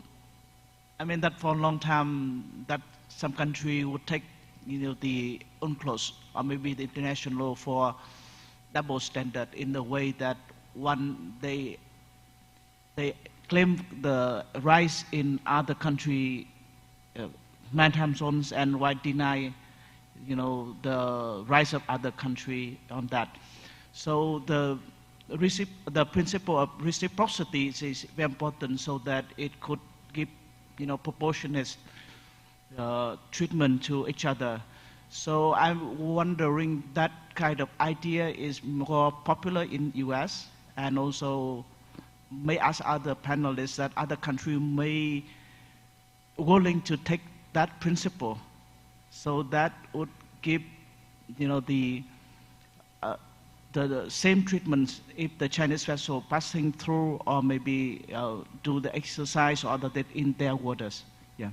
I mean that for a long time that some country would take, the UNCLOS or maybe the international law for double standard in the way that they claim the rights in other country maritime zones and why deny, the rights of other country on that. So the principle of reciprocity is very important so that it could give, proportionate treatment to each other. So I'm wondering that kind of idea is more popular in US and also may ask other panelists that other countries may willing to take that principle. So that would give, the same treatment if the Chinese vessel passing through or maybe do the exercise or other that in their waters. Yeah.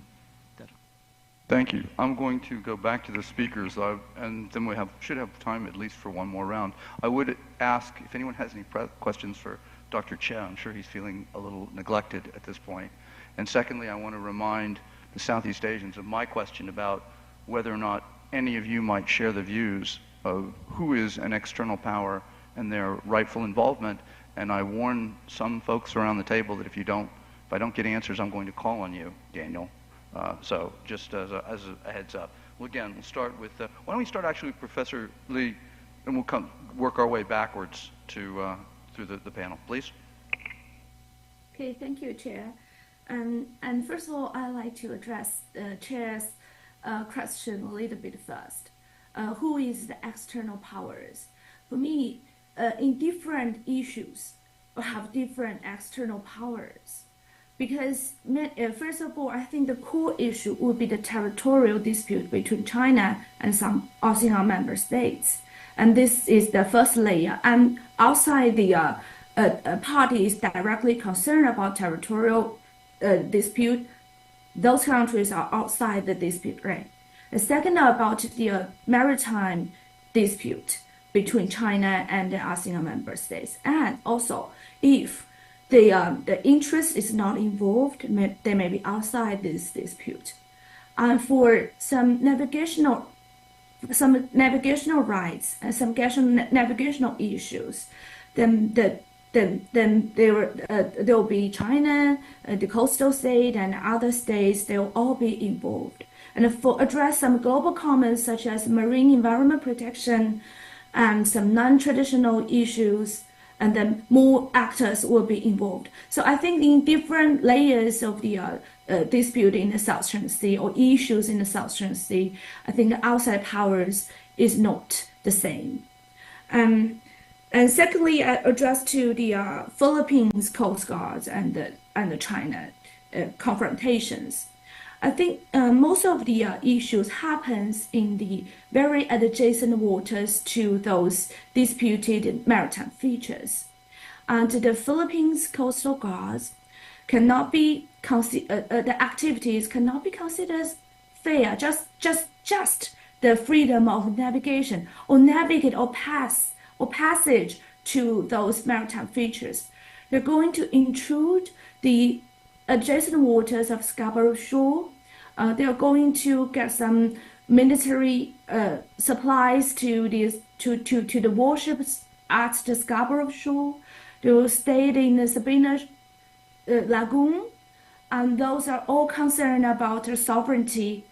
Thank you. I'm going to go back to the speakers, and then we should have time at least for one more round. I would ask if anyone has any questions for Dr. Che. I'm sure he's feeling a little neglected at this point. And secondly, I want to remind the Southeast Asians of my question about whether or not any of you might share the views of who is an external power and their rightful involvement. And I warn some folks around the table that if I don't get answers, I'm going to call on you, Daniel. So just as a heads up. Well, again, we'll start with, why don't we start actually with Professor Lee, and we'll work our way backwards to through the panel, please. Okay, thank you, Chair. And first of all, I'd like to address the Chair's question a little bit first. Who is the external powers? For me, in different issues, we have different external powers. Because, first of all, I think the core issue would be the territorial dispute between China and some ASEAN member states. And this is the first layer. And outside the parties directly concerned about territorial dispute, those countries are outside the dispute, right? The second about the maritime dispute between China and the ASEAN member states. And also, if the interest is not involved, they may be outside this dispute. And for some navigational rights and some navigational issues, then there will be China, the coastal state, and other states. They will all be involved. And for address some global comments such as marine environment protection and some non-traditional issues, and then more actors will be involved. So I think in different layers of the dispute in the South China Sea or issues in the South China Sea, I think the outside powers is not the same. And secondly, I address to the Philippines Coast Guards and the China confrontations. I think most of the issues happens in the very adjacent waters to those disputed maritime features. And the Philippines Coastal Guards cannot be the activities cannot be considered fair, just the freedom of navigation or navigate or passage to those maritime features. They're going to intrude the adjacent waters of Scarborough Shoal. They are going to get some military supplies to the warships at the Scarborough Shoal. They will stay in the Sabina Lagoon, and those are all concerned about their sovereignty.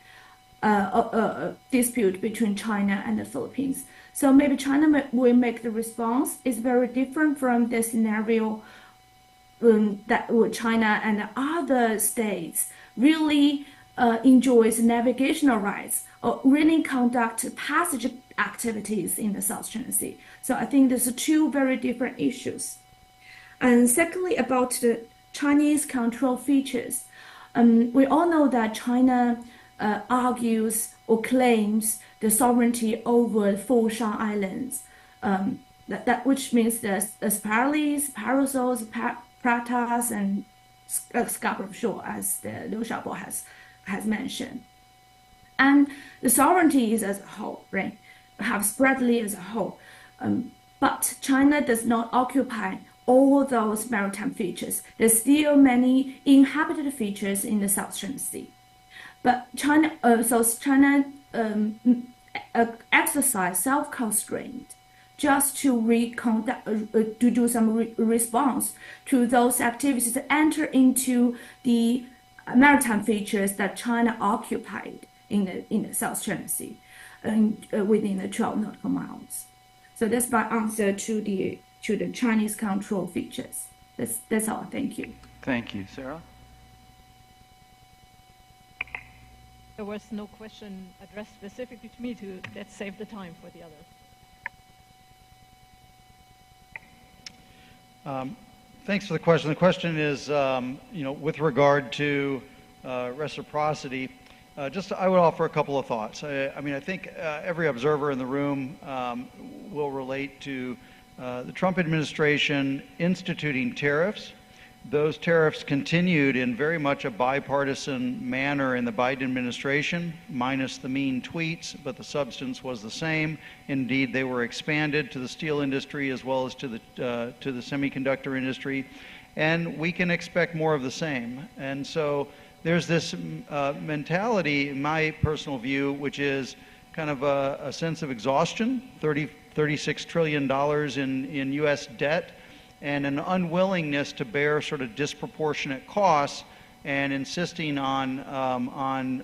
dispute between China and the Philippines. So maybe China will make the response is very different from the scenario that China and other states really enjoys navigational rights or really conduct passage activities in the South China Sea. So I think these are two very different issues. And secondly, about the Chinese control features, we all know that China argues or claims the sovereignty over 4 Shan Islands, which means the Spratleys, Parasols, Pratas, and Scarborough Shoal, as the Liu Xiaobo has mentioned. And the sovereignty is as a whole, right? Have Spratly as a whole. But China does not occupy all those maritime features. There's still many inhabited features in the South China Sea. But China exercise self-constraint just to do some response to those activities that enter into the maritime features that China occupied in the South China Sea within the 12 nautical miles. So that's my answer to the Chinese control features. That's all. Thank you. Thank you, Sarah. There was no question addressed specifically to me. Let's save the time for the others. Thanks for the question. The question is, with regard to reciprocity, I would offer a couple of thoughts. I think every observer in the room will relate to the Trump administration instituting tariffs. Those tariffs continued in very much a bipartisan manner in the Biden administration, minus the mean tweets, but the substance was the same. Indeed, they were expanded to the steel industry as well as to the semiconductor industry, and we can expect more of the same. And so there's this mentality, in my personal view, which is kind of a sense of exhaustion, $36 trillion in U.S. debt, and an unwillingness to bear sort of disproportionate costs, and insisting on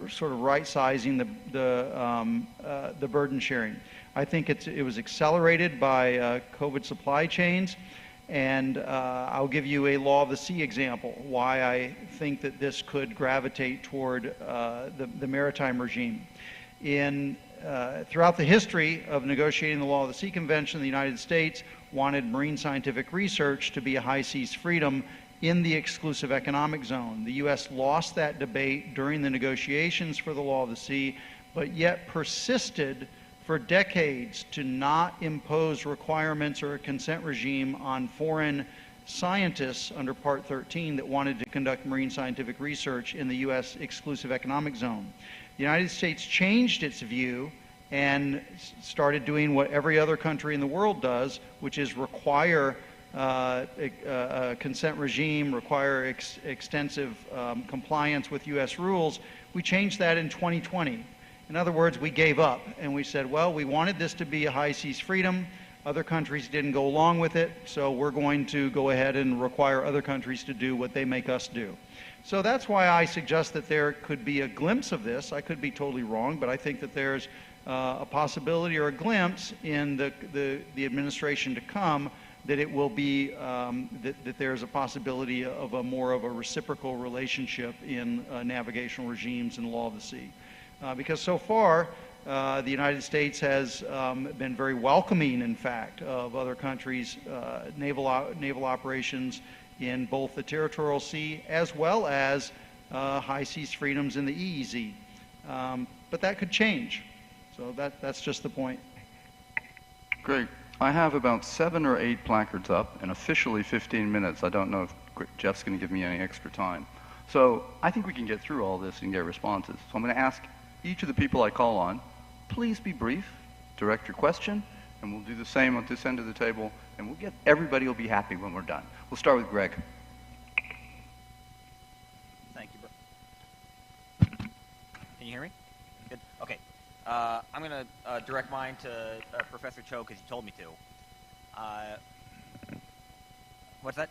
sort of right-sizing the burden sharing. I think it was accelerated by COVID supply chains, and I'll give you a law of the sea example, why I think that this could gravitate toward the maritime regime. Throughout the history of negotiating the Law of the Sea Convention, the United States wanted marine scientific research to be a high seas freedom in the exclusive economic zone. The U.S. lost that debate during the negotiations for the Law of the Sea, but yet persisted for decades to not impose requirements or a consent regime on foreign scientists under Part 13 that wanted to conduct marine scientific research in the U.S. exclusive economic zone. The United States changed its view and started doing what every other country in the world does, which is require a consent regime, require extensive compliance with U.S. rules. We changed that in 2020. In other words, we gave up and we said, well, we wanted this to be a high seas freedom. Other countries didn't go along with it, so we're going to go ahead and require other countries to do what they make us do. So that's why I suggest that there could be a glimpse of this. I could be totally wrong, but I think that there's a possibility or a glimpse in the administration to come that it will be that there's a possibility of more of a reciprocal relationship in navigational regimes in the law of the sea. Because so far, the United States has been very welcoming, in fact, of other countries' naval operations in both the territorial sea as well as high seas freedoms in the EEZ. But that could change. So that's just the point. Great. I have about 7 or 8 placards up, and officially 15 minutes. I don't know if Jeff's going to give me any extra time. So I think we can get through all this and get responses. So I'm going to ask each of the people I call on, please be brief, direct your question, and we'll do the same at this end of the table, and everybody will be happy when we're done. We'll start with Greg. Thank you, bro. Can you hear me? Good. Okay. I'm going to direct mine to Professor Cho because you told me to. What's that?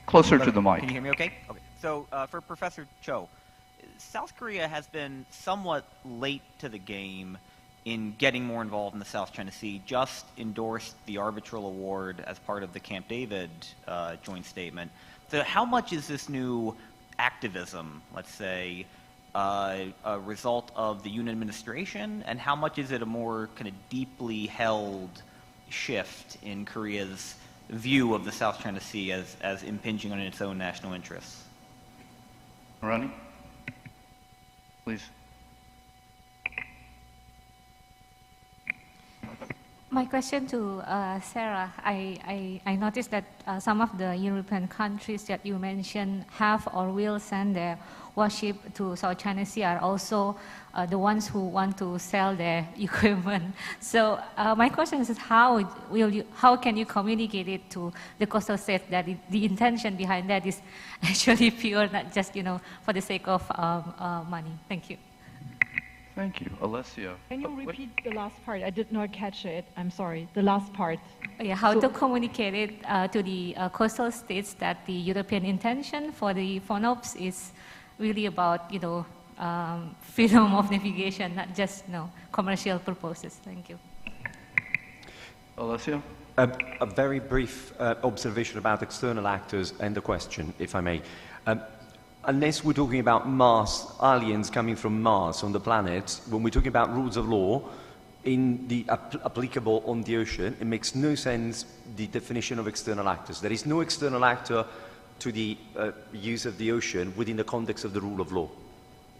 Closer to the mic. Can you hear me okay? Okay. So for Professor Cho, South Korea has been somewhat late to the game in getting more involved in the South China Sea, just endorsed the arbitral award as part of the Camp David joint statement. So how much is this new activism, let's say, a result of the Yoon administration, and how much is it a more kind of deeply held shift in Korea's view of the South China Sea as impinging on its own national interests? Ronnie, please. My question to Sarah, I noticed that some of the European countries that you mentioned have or will send their warship to South China Sea are also the ones who want to sell their equipment. So my question is, how can you communicate it to the coastal states that the intention behind that is actually pure, not just for the sake of money? Thank you. Thank you. Alessio. Can you repeat the last part? I did not catch it. I'm sorry. The last part. Yeah, how to communicate it to the coastal states that the European intention for the FONOPS is really about, freedom of navigation, not just, commercial purposes. Thank you. Alessio? A very brief observation about external actors and the question, if I may. Unless we're talking about Mars, aliens coming from Mars on the planet, when we're talking about rules of law in the applicable on the ocean, it makes no sense the definition of external actors. There is no external actor to the use of the ocean within the context of the rule of law.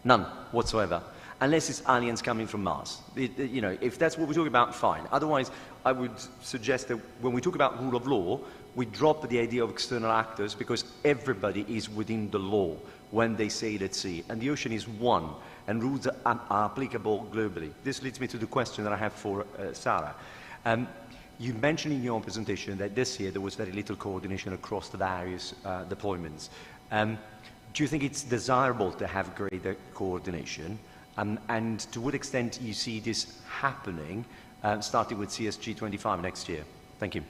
None whatsoever. Unless it's aliens coming from Mars. If that's what we're talking about, fine. Otherwise, I would suggest that when we talk about rule of law, we drop the idea of external actors because everybody is within the law when they sail at sea. And the ocean is one, and rules are applicable globally. This leads me to the question that I have for Sarah. You mentioned in your presentation that this year there was very little coordination across the various deployments. Do you think it's desirable to have greater coordination? And to what extent you see this happening, starting with CSG 25 next year? Thank you.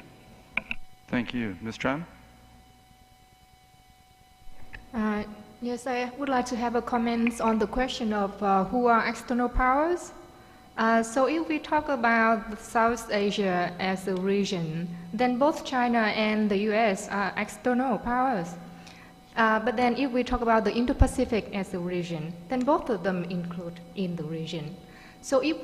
Thank you. Ms. Chan? Yes, I would like to have a comment on the question of who are external powers. So if we talk about South Asia as a region, then both China and the US are external powers. But then if we talk about the Indo-Pacific as a region, then both of them include in the region. So if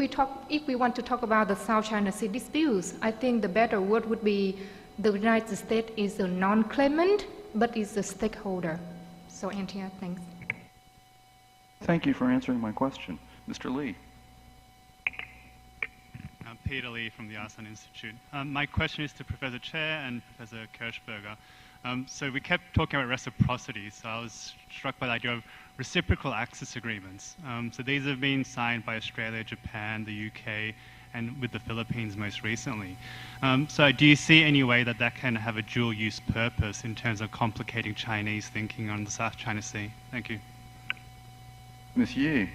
we want to talk about the South China Sea disputes, I think the better word would be the United States is a non-claimant, but is a stakeholder. So, Antia, thanks. Thank you for answering my question. Mr. Lee. I'm Peter Lee from the Arson Institute. My question is to Professor Chair and Professor Kirchberger. So we kept talking about reciprocity, so I was struck by the idea of reciprocal access agreements. So these have been signed by Australia, Japan, the UK, and with the Philippines most recently. So do you see any way that that can have a dual-use purpose in terms of complicating Chinese thinking on the South China Sea? Thank you. Ms. Yi.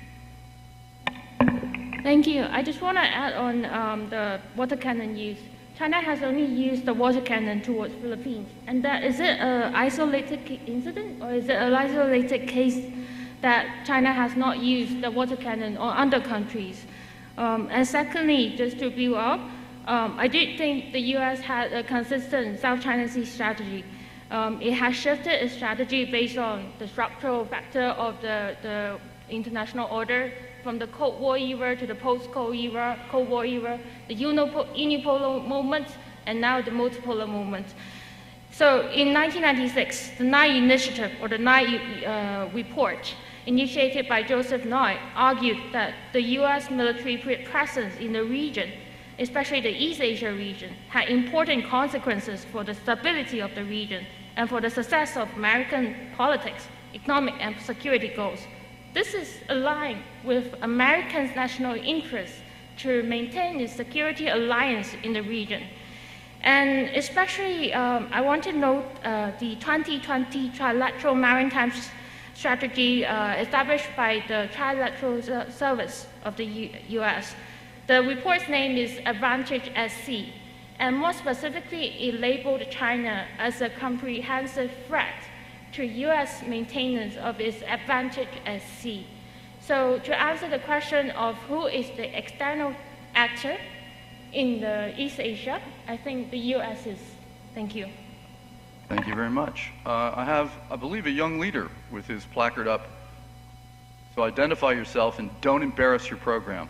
Thank you. I just want to add on the water cannon use. China has only used the water cannon towards Philippines. And is it an isolated incident, or is it an isolated case that China has not used the water cannon on other countries? And secondly, just to build up, I did think the U.S. had a consistent South China Sea strategy. It has shifted its strategy based on the structural factor of the international order from the Cold War era to the post-Cold War era, the unipolar moment, and now the multipolar moment. So in 1996, the Nye Initiative, or the Nye report, initiated by Joseph Nye, argued that the U.S. military presence in the region, especially the East Asia region, had important consequences for the stability of the region and for the success of American politics, economic and security goals. This is aligned with Americans' national interest to maintain the security alliance in the region. And especially, I want to note the 2020 Trilateral Maritime Strategy established by the Trilateral Service of the U.S. The report's name is Advantage at Sea, and more specifically, it labeled China as a comprehensive threat to U.S. maintenance of its advantage at sea. So to answer the question of who is the external actor in the East Asia, I think the U.S. is. Thank you. Thank you very much. I have, I believe, a young leader with his placard up. So identify yourself and don't embarrass your program.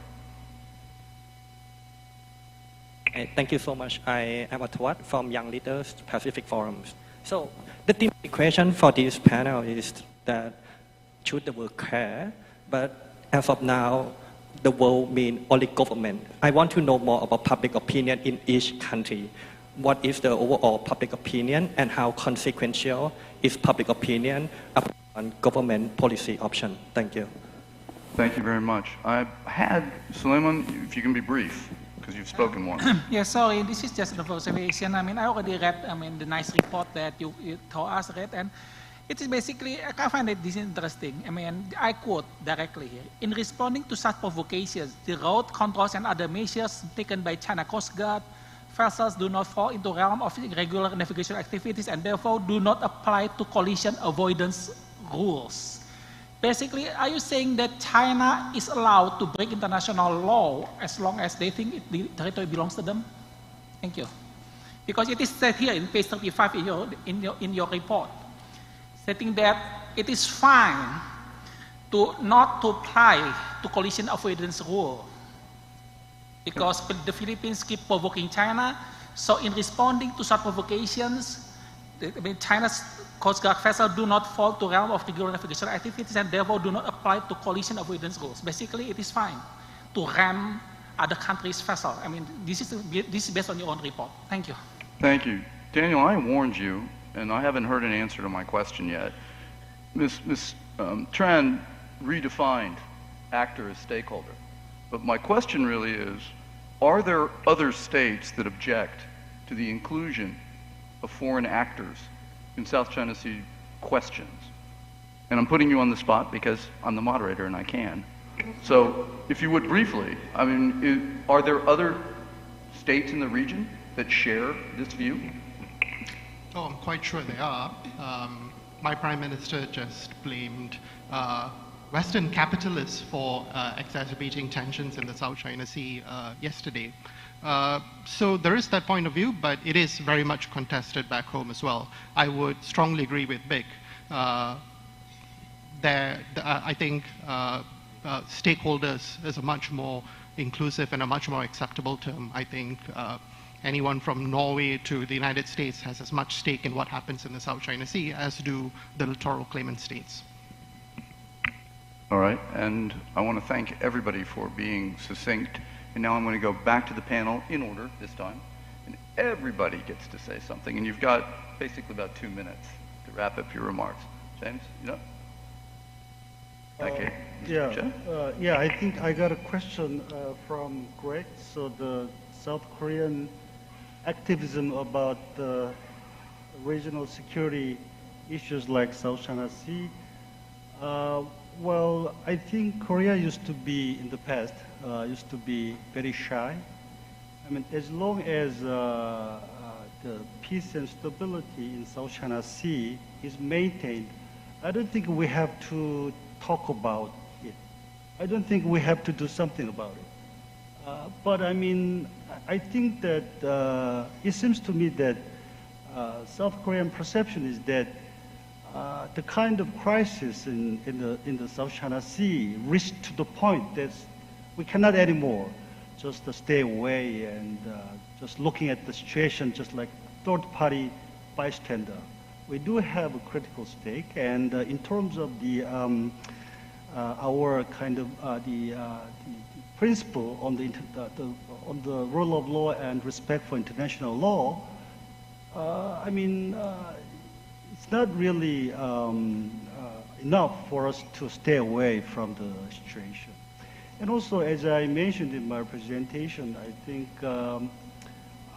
Thank you so much. I am Atwat from Young Leaders Pacific Forums. So the thematic question for this panel is that should the world care? But as of now, the world means only government. I want to know more about public opinion in each country. What is the overall public opinion and how consequential is public opinion upon government policy option? Thank you. Thank you very much. I had, Suleiman, if you can be brief, because you've spoken once. Yeah, sorry, this is just an observation. I mean, I already read, the nice report that you told us, read, and it is basically, I find it this interesting. I mean, I quote directly here. In responding to such provocations, the road controls and other measures taken by China Coast Guard vessels do not fall into the realm of irregular navigation activities and therefore do not apply to collision avoidance rules. Basically, are you saying that China is allowed to break international law as long as they think the territory belongs to them? Thank you. Because it is said here in page 35 in your report, stating that it is fine to not to apply to collision avoidance rule because the Philippines keep provoking China. So in responding to such provocations, China's Coast Guard vessels do not fall to the realm of regular navigation activities and therefore do not apply to collision avoidance rules. Basically, it is fine to ram other countries' vessels. I mean, this is based on your own report. Thank you. Thank you. Daniel, I warned you, and I haven't heard an answer to my question yet. Ms. Tran redefined actor as stakeholder. But my question really is, are there other states that object to the inclusion of foreign actors in South China Sea questions? And I'm putting you on the spot because I'm the moderator and I can. So if you would briefly, I mean, are there other states in the region that share this view? Oh, I'm quite sure they are. My Prime Minister just blamed Western capitalists for exacerbating tensions in the South China Sea yesterday. So there is that point of view, but it is very much contested back home as well. I would strongly agree with Vic. I think stakeholders is a much more inclusive and a much more acceptable term. I think anyone from Norway to the United States has as much stake in what happens in the South China Sea as do the littoral claimant states. All right, and I want to thank everybody for being succinct. And now I'm going to go back to the panel in order this time. And everybody gets to say something. And you've got basically about 2 minutes to wrap up your remarks. James, you know? Okay. Yeah, I think I got a question from Greg. So the South Korean activism about the regional security issues like South China Sea. Well, I think Korea used to be, in the past, used to be very shy. I mean, as long as the peace and stability in South China Sea is maintained, I don't think we have to talk about it. I don't think we have to do something about it. But I mean, I think that it seems to me that South Korean perception is that the kind of crisis in the South China Sea reached to the point that we cannot anymore just stay away and just looking at the situation just like third-party bystander. We do have a critical stake, and in terms of the our kind of the principle on the rule of law and respect for international law, I mean. It's not really enough for us to stay away from the situation. And also, as I mentioned in my presentation, I think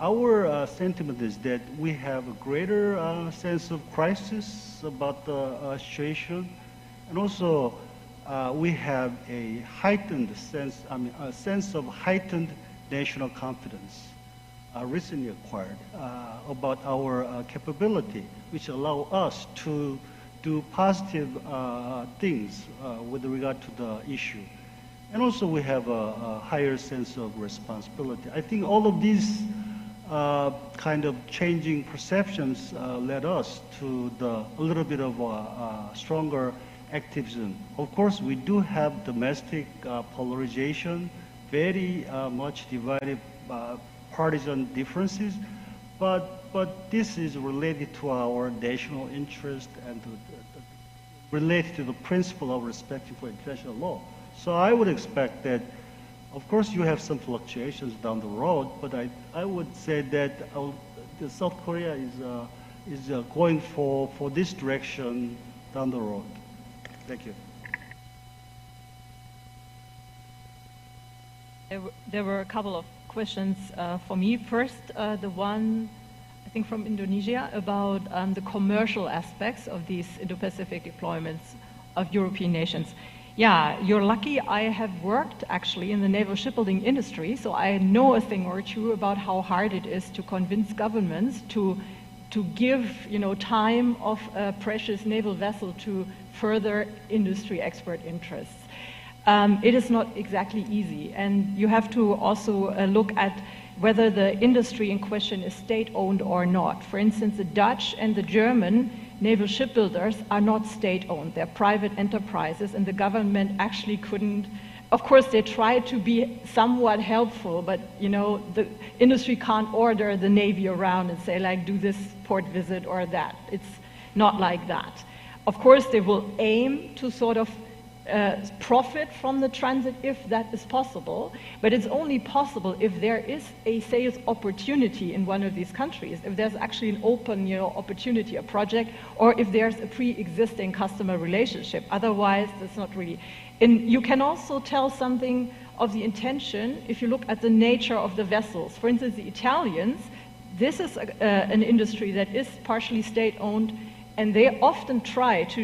our sentiment is that we have a greater sense of crisis about the situation, and also we have a heightened sense, a sense of heightened national confidence recently acquired about our capability, which allow us to do positive things with regard to the issue. And also we have a higher sense of responsibility. I think all of these kind of changing perceptions led us to a little bit of stronger activism. Of course, we do have domestic polarization, very much divided partisan differences, but this is related to our national interest and related to the principle of respecting for international law. So I would expect that, of course, you have some fluctuations down the road, but I would say that South Korea is going for this direction down the road. Thank you. There were a couple of questions for me. First, the one, I think from Indonesia, about the commercial aspects of these Indo-Pacific deployments of European nations. Yeah, you're lucky. I have worked actually in the naval shipbuilding industry, so I know a thing or two about how hard it is to convince governments to give, time of a precious naval vessel to further industry export interests. It is not exactly easy, and you have to also look at whether the industry in question is state-owned or not. For instance, the Dutch and the German naval shipbuilders are not state-owned. They're private enterprises, and the government actually couldn't. Of course, they try to be somewhat helpful, but the industry can't order the Navy around and say, like, do this port visit or that. It's not like that. Of course, they will aim to sort of profit from the transit if that is possible, but it's only possible if there is a sales opportunity in one of these countries, if there's actually an open opportunity, a project, or if there's a pre-existing customer relationship. Otherwise, that's not really. And you can also tell something of the intention if you look at the nature of the vessels. For instance, the Italians, this is an industry that is partially state-owned, and they often try to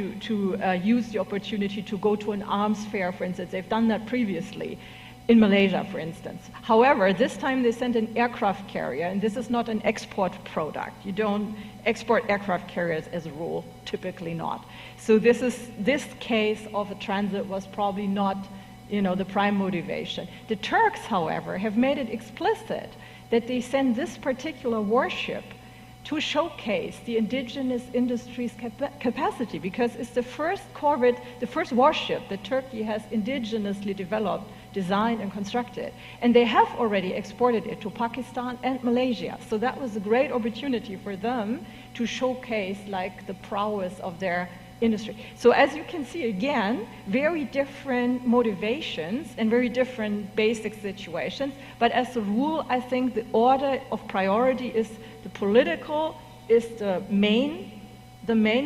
use the opportunity to go to an arms fair, for instance. They've done that previously in Malaysia, for instance. However, this time they sent an aircraft carrier, and this is not an export product. You don't export aircraft carriers as a rule, typically not. So this case of a transit was probably not, the prime motivation. The Turks, however, have made it explicit that they send this particular warship to showcase the indigenous industry's capacity, because it's the first corvette, the first warship that Turkey has indigenously developed, designed, and constructed. And they have already exported it to Pakistan and Malaysia. So that was a great opportunity for them to showcase the prowess of their industry. So as you can see, again, very different motivations and very different basic situations. But as a rule, I think the order of priority is the political is the main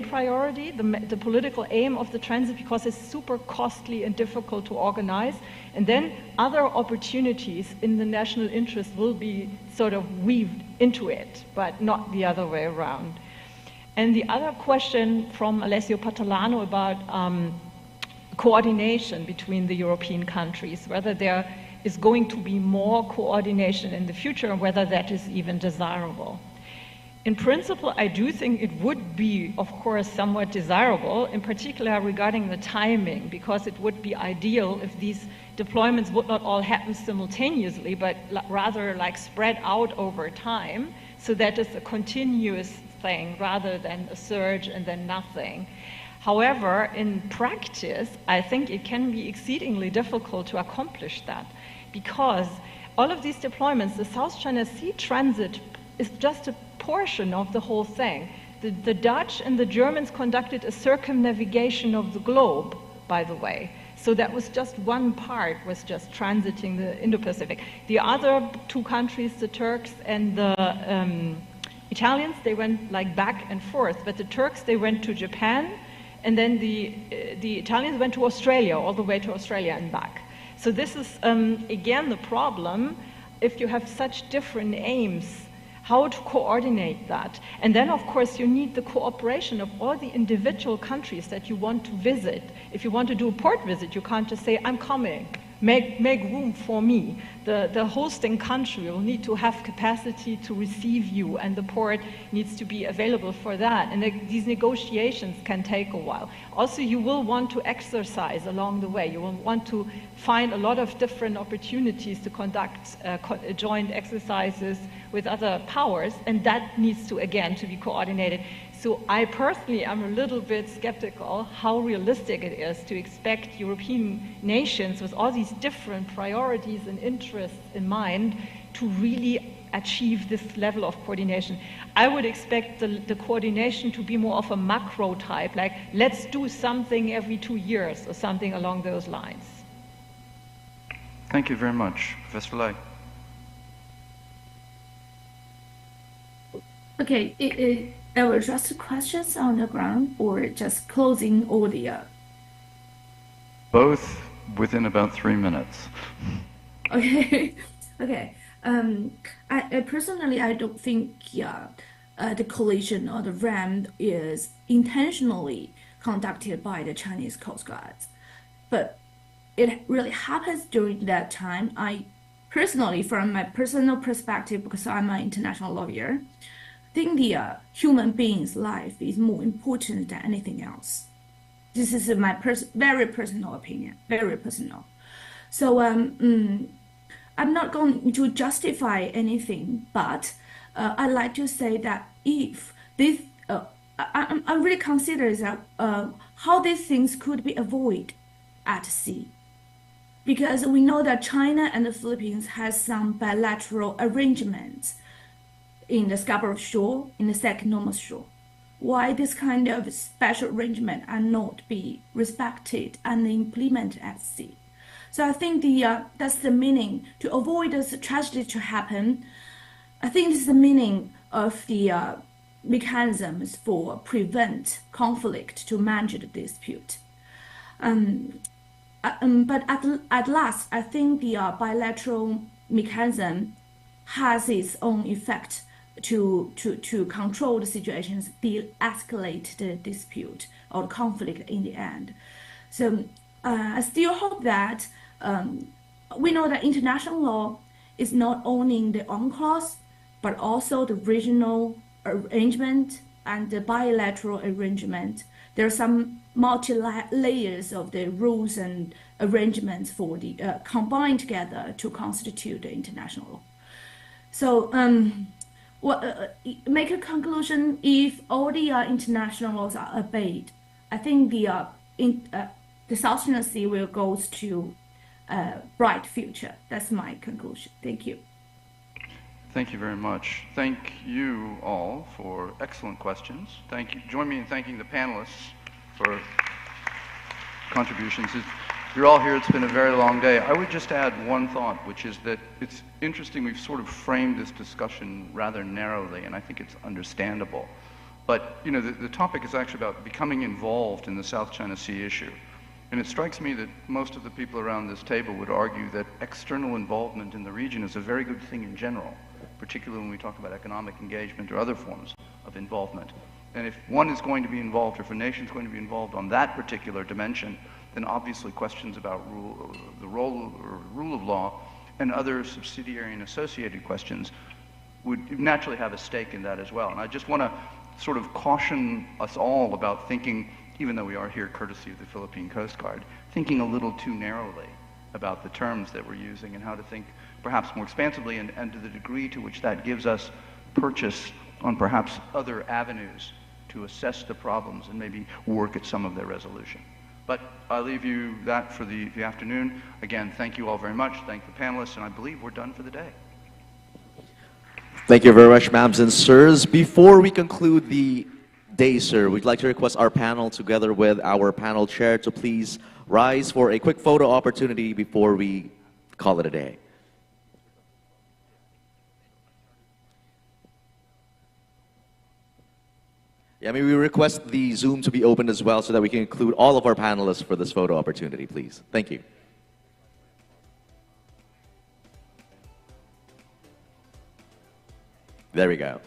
priority, the political aim of the transit, because it's super costly and difficult to organize. And then other opportunities in the national interest will be sort of weaved into it, but not the other way around. And the other question from Alessio Patalano about coordination between the European countries, whether there is going to be more coordination in the future and whether that is even desirable. In principle, I do think it would be, of course, somewhat desirable, in particular regarding the timing, because it would be ideal if these deployments would not all happen simultaneously, but rather spread out over time, so that it's a continuous thing rather than a surge and then nothing. However, in practice, I think it can be exceedingly difficult to accomplish that, because all of these deployments, the South China Sea transit is just a portion of the whole thing. The Dutch and the Germans conducted a circumnavigation of the globe, by the way. So that was just one part, was just transiting the Indo-Pacific. The other two countries, the Turks and the Italians, they went back and forth. But the Turks, they went to Japan, and then the Italians went to Australia, all the way to Australia and back. So this is, again, the problem. If you have such different aims, how to coordinate that. And then, of course, you need the cooperation of all the individual countries that you want to visit. If you want to do a port visit, you can't just say, I'm coming. make room for me. The hosting country will need to have capacity to receive you, and the port needs to be available for that. And these negotiations can take a while. Also, you will want to exercise along the way. You will want to find a lot of different opportunities to conduct joint exercises with other powers, and that needs to, again, to be coordinated. So I personally am a little bit skeptical how realistic it is to expect European nations with all these different priorities and interests in mind to really achieve this level of coordination. I would expect the coordination to be more of a macro type, like let's do something every 2 years or something along those lines. Thank you very much. Professor Lei. Okay, there were just questions on the ground or just closing all the... Both within about 3 minutes. Okay, okay. I personally, I don't think the collision or the ram is intentionally conducted by the Chinese Coast Guards. But it really happens during that time. I personally, from my personal perspective, because I'm an international lawyer, think the human being's life is more important than anything else. This is my very personal opinion, very personal. So I'm not going to justify anything, but I'd like to say that if this, I really consider that how these things could be avoided at sea. Because we know that China and the Philippines has some bilateral arrangements in the Scarborough Shoal, in the Second Normal Shore. Why this kind of special arrangement are not be respected and implemented at sea? So I think that's the meaning to avoid this tragedy to happen. I think this is the meaning of the mechanisms for prevent conflict to manage the dispute. But at last, I think the bilateral mechanism has its own effect to control the situations, de-escalate the dispute or the conflict in the end. So I still hope that we know that international law is not only the UNCLOS, but also the regional arrangement and the bilateral arrangement. There are some multi-layers of the rules and arrangements for the combined together to constitute the international law. So make a conclusion, if all the international laws are obeyed, I think the South China Sea will go to a bright future. That's my conclusion. Thank you. Thank you very much. Thank you all for excellent questions. Thank you. Join me in thanking the panelists for contributions. You're all here. It's been a very long day. I would just add one thought, which is that it's interesting we've sort of framed this discussion rather narrowly, and I think it's understandable. But, you know, the topic is actually about becoming involved in the South China Sea issue. And it strikes me that most of the people around this table would argue that external involvement in the region is a very good thing in general, particularly when we talk about economic engagement or other forms of involvement. And if one is going to be involved, or if a nation is going to be involved on that particular dimension, then obviously questions about the role of law and other subsidiary and associated questions would naturally have a stake in that as well. And I just want to sort of caution us all about thinking, even though we are here courtesy of the Philippine Coast Guard, thinking a little too narrowly about the terms that we're using and how to think perhaps more expansively and to the degree to which that gives us purchase on perhaps other avenues to assess the problems and maybe work at some of their resolution. But I'll leave you that for the afternoon. Again, thank you all very much. Thank the panelists, and I believe we're done for the day. Thank you very much, ma'ams and sirs. Before we conclude the day, sir, we'd like to request our panel, together with our panel chair, to please rise for a quick photo opportunity before we call it a day. Yeah, may we request the Zoom to be opened as well so that we can include all of our panelists for this photo opportunity, please. Thank you. There we go.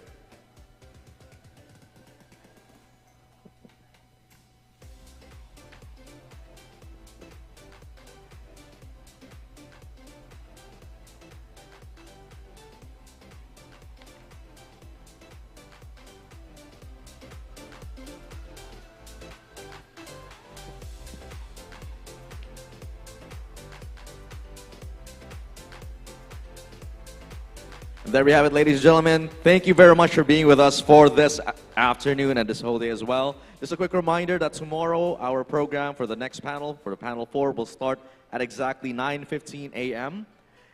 There we have it, ladies and gentlemen. Thank you very much for being with us for this afternoon and this whole day as well. Just a quick reminder that tomorrow our program for the next panel, for the panel 4, will start at exactly 9:15 a.m.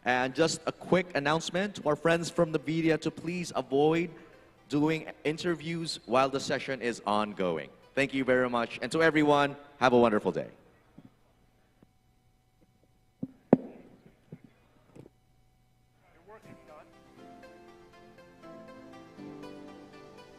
And just a quick announcement to our friends from the media to please avoid doing interviews while the session is ongoing. Thank you very much. And to everyone, have a wonderful day.